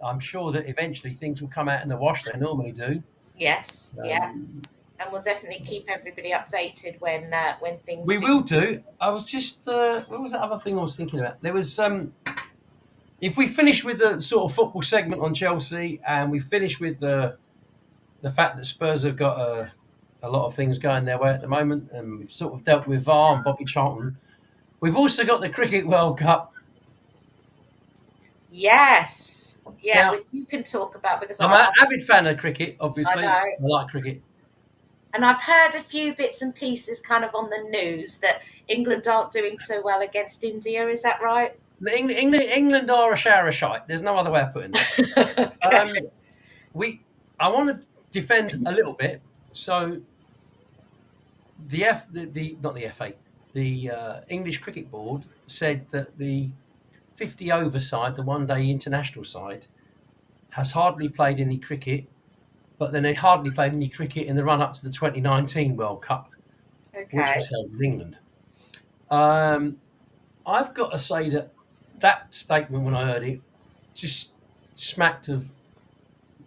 I'm sure that eventually things will come out in the wash. They normally do. Yes, yeah, Um, and we'll definitely keep everybody updated when things we do. will do. I was just, what was that other thing I was thinking about? There was, if we finish with the sort of football segment on Chelsea, and we finish with the fact that Spurs have got a lot of things going their way at the moment, and we've sort of dealt with VAR and Bobby Charlton. We've also got the Cricket World Cup. Yes, yeah, Now, which you can talk about because I'm an avid fan of cricket, obviously. know. I like cricket. And I've heard a few bits and pieces kind of on the news that England aren't doing so well against India. Is that right? England are a shower of shite. There's no other way of putting it. Okay. I want to defend a little bit. So not the FA, the English Cricket Board said that the 50 over side, the one day international side, has hardly played any cricket, but then they hardly played any cricket in the run up to the 2019 World Cup, which Okay. was held in England. I've got to say that statement, when I heard it, just smacked of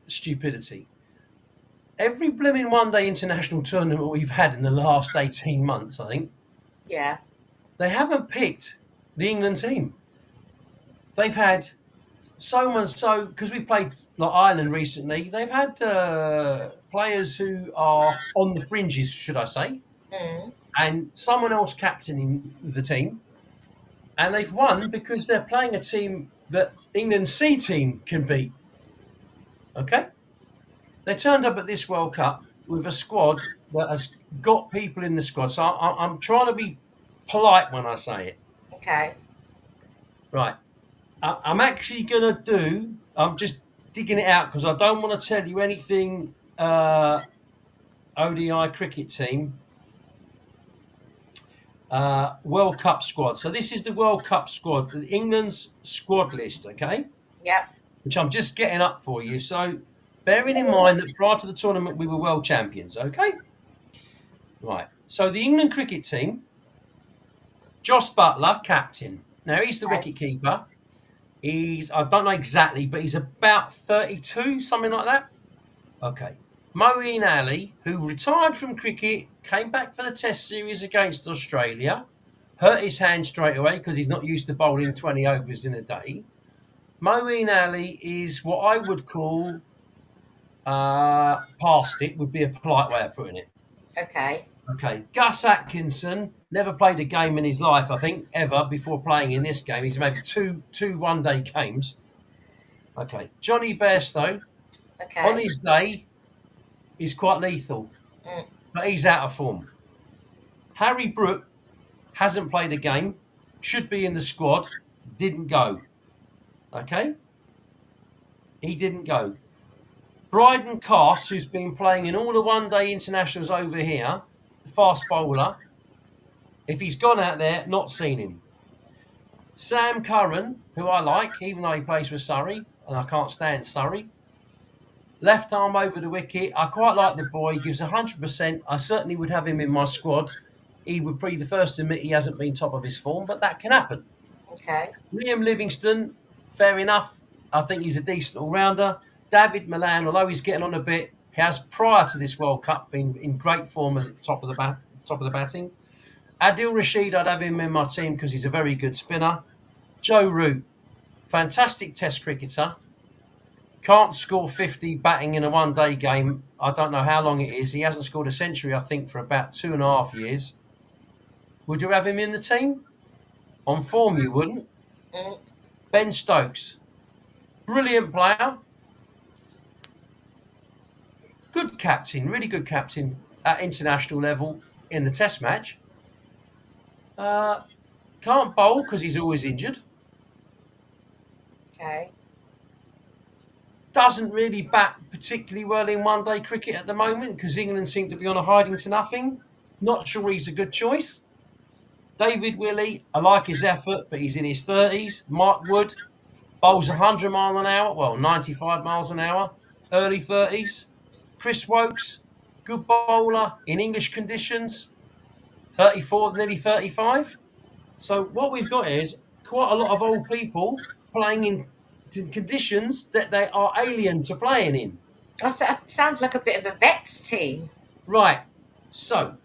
stupidity. Every blooming one day international tournament we've had in the last 18 months, I think, Yeah. they haven't picked the England team. They've had because we played like Ireland recently, they've had players who are on the fringes, should I say, Mm. and someone else captaining the team, and they've won because they're playing a team that England's C team can beat. Okay? They turned up at this World Cup with a squad that has got people in the squad. So I'm trying to be polite when I say it. Okay. Right. I'm actually going to I'm just digging it out because I don't want to tell you anything ODI cricket team. World Cup squad. So this is the World Cup squad, England's squad list, okay? Yep. Which I'm just getting up for you. So bearing in mind that prior to the tournament we were world champions, okay? Right. So the England cricket team, Joss Buttler, captain. Now he's the wicket keeper. I don't know exactly, but he's about 32, something like that. Okay. Moeen Ali, who retired from cricket, came back for the Test series against Australia, hurt his hand straight away because he's not used to bowling 20 overs in a day. Moeen Ali is what I would call past it, would be a polite way of putting it. Okay. Okay. Gus Atkinson never played a game in his life, I think, ever before playing in this game. He's made two one-day games. Okay. Johnny Bairstow, Okay. on his day, is quite lethal, but he's out of form. Harry Brook hasn't played a game, should be in the squad, didn't go. Okay? He didn't go. Bryden Cass, who's been playing in all the one-day internationals over here, fast bowler, if he's gone out there, not seen him. Sam Curran, who I like, even though he plays for Surrey, and I can't stand Surrey, left arm over the wicket. I quite like the boy. He gives 100%. I certainly would have him in my squad. He would be the first to admit he hasn't been top of his form, but that can happen. Okay. Liam Livingstone, fair enough. I think he's a decent all-rounder. David Milan, although he's getting on a bit, he has prior to this World Cup been in great form as top of the batting. Adil Rashid, I'd have him in my team because he's a very good spinner. Joe Root, fantastic Test cricketer. Can't score 50 batting in a one-day game. I don't know how long it is. He hasn't scored a century, I think, for about 2.5 years. Would you have him in the team? On form, you wouldn't. Mm. Ben Stokes, brilliant player. Good captain, really good captain at international level in the Test match. Can't bowl because he's always injured. Okay. Doesn't really bat particularly well in one-day cricket at the moment because England seem to be on a hiding to nothing. Not sure he's a good choice. David Willey, I like his effort, but he's in his 30s. Mark Wood bowls 100 mile an hour, well, 95 miles an hour, early 30s. Chris Wokes, good bowler in English conditions, 34, nearly 35. So what we've got is quite a lot of old people playing in conditions that they are alien to playing in. Oh, so it sounds like a bit of a vets team. Right. So,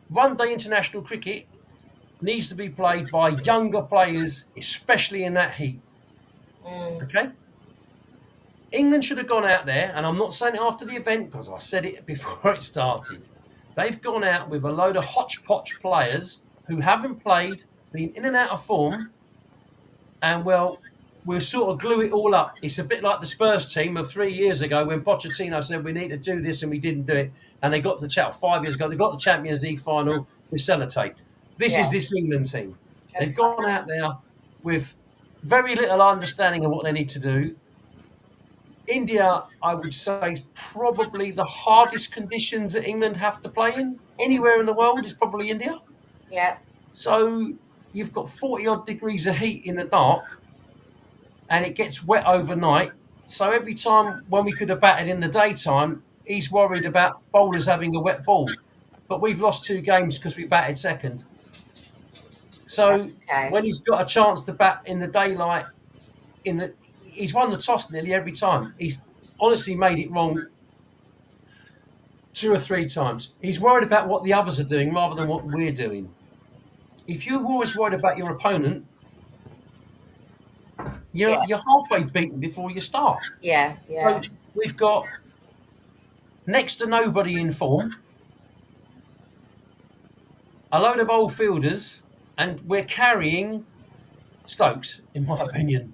one-day international cricket needs to be played by younger players, especially in that heat. Okay? England should have gone out there, and I'm not saying it after the event because I said it before it started. They've gone out with a load of hodgepodge players who haven't played, been in and out of form, and well, we'll sort of glue it all up. It's a bit like the Spurs team of 3 years ago when Pochettino said we need to do this and we didn't do it, and they got the 5 years ago. They got the Champions League final with sellotape. This is this England team. Okay. They've gone out there with very little understanding of what they need to do. India, I would say, is probably the hardest conditions that England have to play in. Anywhere in the world is probably India. Yeah. So you've got 40 odd degrees of heat in the dark and it gets wet overnight. So every time when we could have batted in the daytime, he's worried about bowlers having a wet ball. But we've lost 2 games because we batted second. So when he's got a chance to bat in the daylight, he's won the toss nearly every time. He's honestly made it wrong 2 or 3 times. He's worried about what the others are doing rather than what we're doing. If you're always worried about your opponent, you're halfway beaten before you start. Yeah. So we've got next to nobody in form, a load of old fielders, and we're carrying Stokes, in my opinion.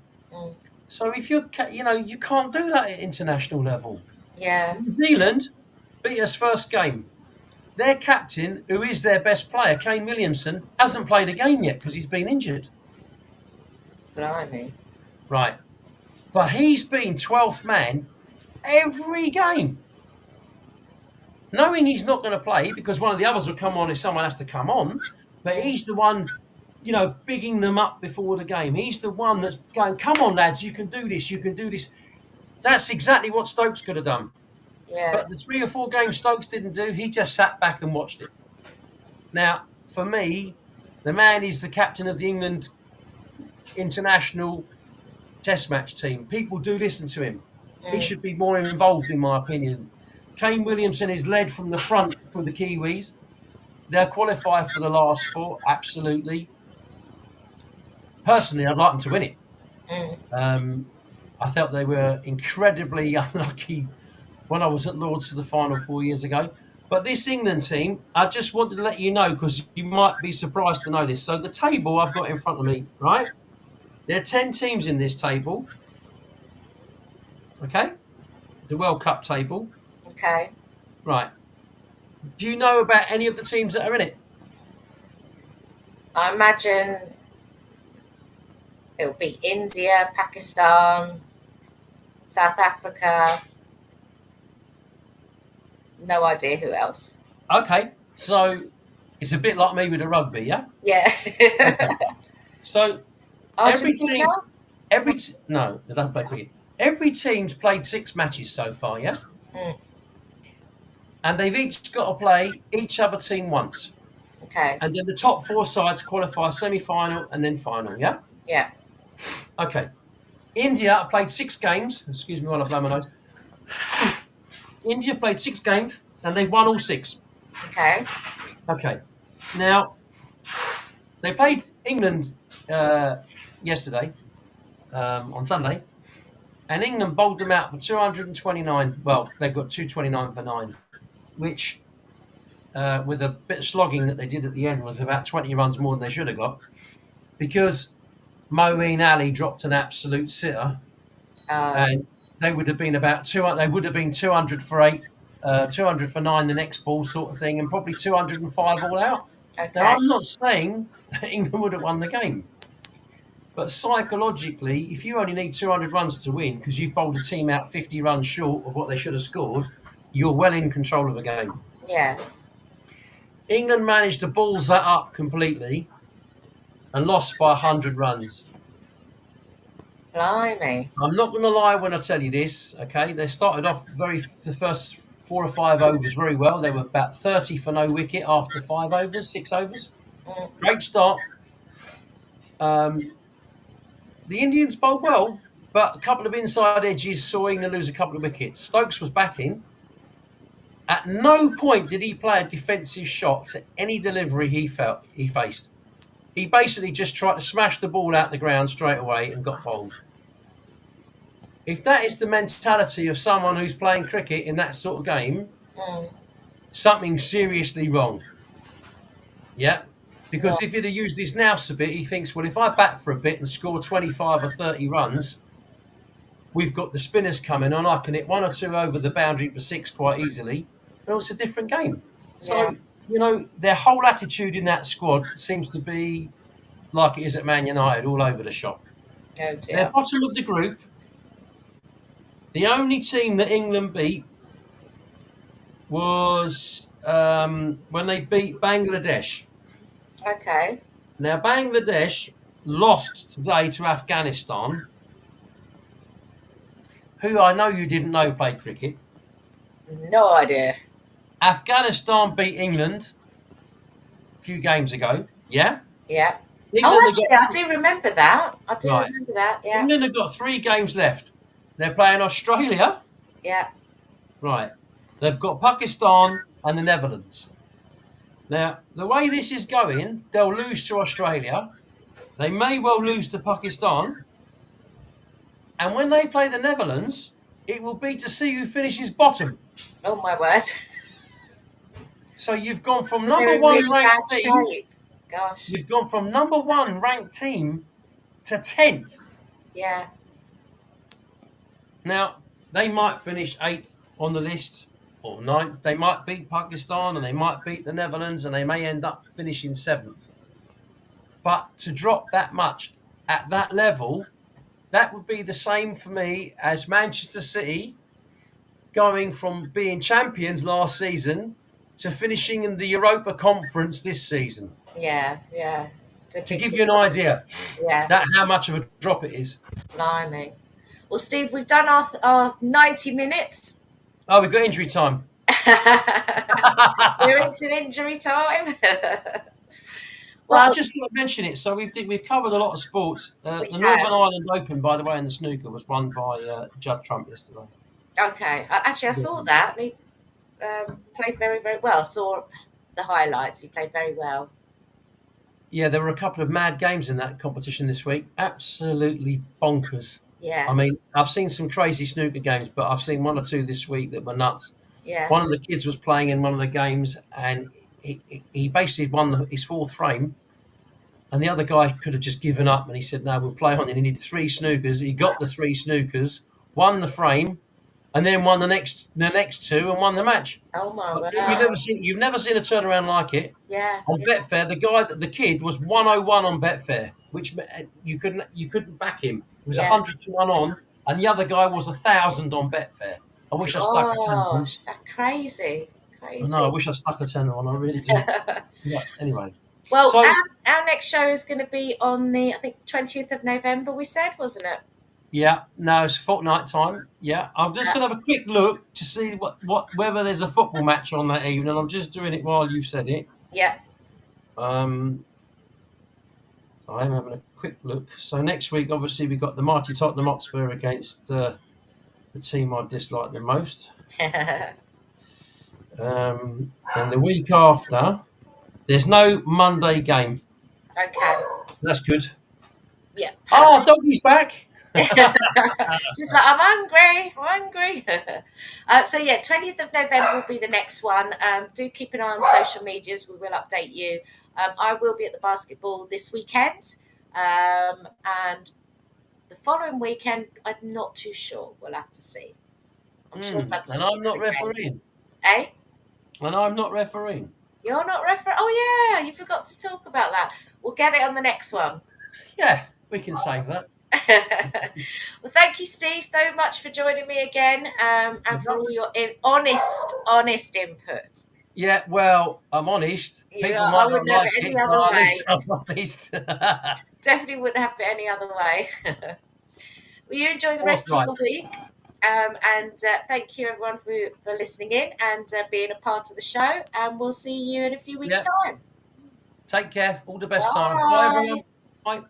So if you can't do that at international level. Yeah. New Zealand beat us first game. Their captain, who is their best player, Kane Williamson, hasn't played a game yet because he's been injured. Blimey. Right. But he's been 12th man every game. Knowing he's not going to play because one of the others will come on if someone has to come on, but he's the one, bigging them up before the game. He's the one that's going, come on, lads, you can do this, you can do this. That's exactly what Stokes could have done. Yeah. But the 3 or 4 games Stokes didn't do, he just sat back and watched it. Now, for me, the man is the captain of the England international test match team. People do listen to him. He should be more involved, in my opinion. Kane Williamson is led from the front for the Kiwis. They'll qualify for the last 4, absolutely. Personally, I'd like them to win it. I felt they were incredibly unlucky when I was at Lords for the final 4 years ago. But this England team, I just wanted to let you know because you might be surprised to know this. So the table I've got in front of me, right? There are 10 teams in this table. Okay? The World Cup table. Okay. Right. Do you know about any of the teams that are in it? I imagine it'll be India, Pakistan, South Africa. No idea who else. Okay. So it's a bit like me with the rugby, yeah? Yeah. Okay. So Argentina? No, they don't play cricket. Every team's played 6 matches so far, yeah? And they've each got to play each other team once. Okay. And then the top 4 sides qualify semi-final and then final, yeah? Yeah. Okay. India played 6 games. Excuse me while I blow my nose. India played 6 games and they won all 6. Okay. Okay. Now, they played England yesterday, on Sunday, and England bowled them out for 229. Well, they've got 229 for 9, which, with a bit of slogging that they did at the end, was about 20 runs more than they should have got, because Moeen Ali dropped an absolute sitter, and they would have been about 200. They would have been 200 for 8, 200 for 9 the next ball, sort of thing, and probably 205 all out. Okay. Now, I'm not saying that England would have won the game, but psychologically, if you only need 200 runs to win because you've bowled a team out 50 runs short of what they should have scored, you're well in control of the game. Yeah. England managed to balls that up completely, and lost by 100 runs. Blimey. I'm not going to lie when I tell you this, okay? They started off the first 4 or 5 overs very well. They were about 30 for no wicket after 5 overs, 6 overs. Mm. Great start. The Indians bowled well, but a couple of inside edges saw England lose a couple of wickets. Stokes was batting. At no point did he play a defensive shot to any delivery he faced. He basically just tried to smash the ball out the ground straight away and got bowled. If that is the mentality of someone who's playing cricket in that sort of game, something's seriously wrong. Yeah? Because if he'd have used his nous a bit, he thinks, well, if I bat for a bit and score 25 or 30 runs, we've got the spinners coming on. I can hit 1 or 2 over the boundary for 6 quite easily. And it's a different game. So, their whole attitude in that squad seems to be like it is at Man United, all over the shop. Oh dear. They're bottom of the group. The only team that England beat was when they beat Bangladesh. Okay. Now, Bangladesh lost today to Afghanistan, who I know you didn't know played cricket. No idea. Afghanistan beat England a few games ago. Yeah? Yeah. England I do remember that. Remember that, yeah. England have got 3 games left. They're playing Australia. Yeah. Right. They've got Pakistan and the Netherlands. Now, the way this is going, they'll lose to Australia. They may well lose to Pakistan. And when they play the Netherlands, it will be to see who finishes bottom. Oh, my word. So you've gone from So number they're in 1 really ranked bad team. shape. Gosh. You've gone from number 1 ranked team to 10th. Yeah. Now, they might finish 8th on the list or 9th. They might beat Pakistan and they might beat the Netherlands and they may end up finishing 7th. But to drop that much at that level, that would be the same for me as Manchester City going from being champions last season to finishing in the Europa Conference this season. Yeah. To give you an idea, that how much of a drop it is. Blimey. Well, Steve, we've done our 90 minutes. Oh, we've got injury time. We're into injury time. Well, I just thought I'd mention it. So we've covered a lot of sports. The Northern Ireland Open, by the way, in the snooker was won by Judd Trump yesterday. Okay. Actually, I saw that. He played very, very well. I saw the highlights. He played very well. Yeah, there were a couple of mad games in that competition this week. Absolutely bonkers. Yeah. I mean, I've seen some crazy snooker games, but I've seen 1 or 2 this week that were nuts. Yeah. One of the kids was playing in one of the games, and he basically won his 4th frame, and the other guy could have just given up, and he said, no, we'll play on. And he needed 3 snookers. He got the 3 snookers, won the frame, and then won the next 2 and won the match. Oh my word! You've never seen a turnaround like it. Yeah. On Betfair, the kid was 101 on Betfair, which you couldn't back him. It was 100 to 1 on, and the other guy was 1,000 on Betfair. I wish I stuck a tenner on. That's crazy. No, I wish I stuck a tenner on. I really do. Yeah, anyway. Well, so, our next show is going to be on the, I think, 20th of November, we said, wasn't it? Yeah, no, it's fortnight time. Yeah, I'm just going to have a quick look to see whether there's a football match on that evening. I'm just doing it while you said it. Yeah. I'm having a quick look. So next week, obviously, we've got the mighty Tottenham Hotspur against the team I dislike the most. And the week after, there's no Monday game. Okay. That's good. Yeah. Oh, Doggy's back. She's like, I'm hungry. So yeah, 20th of November will be the next one. Do keep an eye on social medias. We will update you. I will be at the basketball this weekend. And the following weekend, I'm not too sure. We'll have to see. I'm sure Doug's and I'm not refereeing. Eh? And I'm not refereeing. You're not refereeing? Oh yeah, you forgot to talk about that. We'll get it on the next one. Yeah, we can save that. Well, thank you, Steve, so much for joining me again, and for all your honest input. Yeah, well, I'm honest. People I might not wouldn't have like it any it, but other at least way. I'm honest. Definitely wouldn't have it any other way. Well, you enjoy the All rest of right. your week. And thank you, everyone, for listening in and being a part of the show. And we'll see you in a few weeks' Yeah. time. Take care. All the best, Tara. Bye, Bye. everyone. Bye.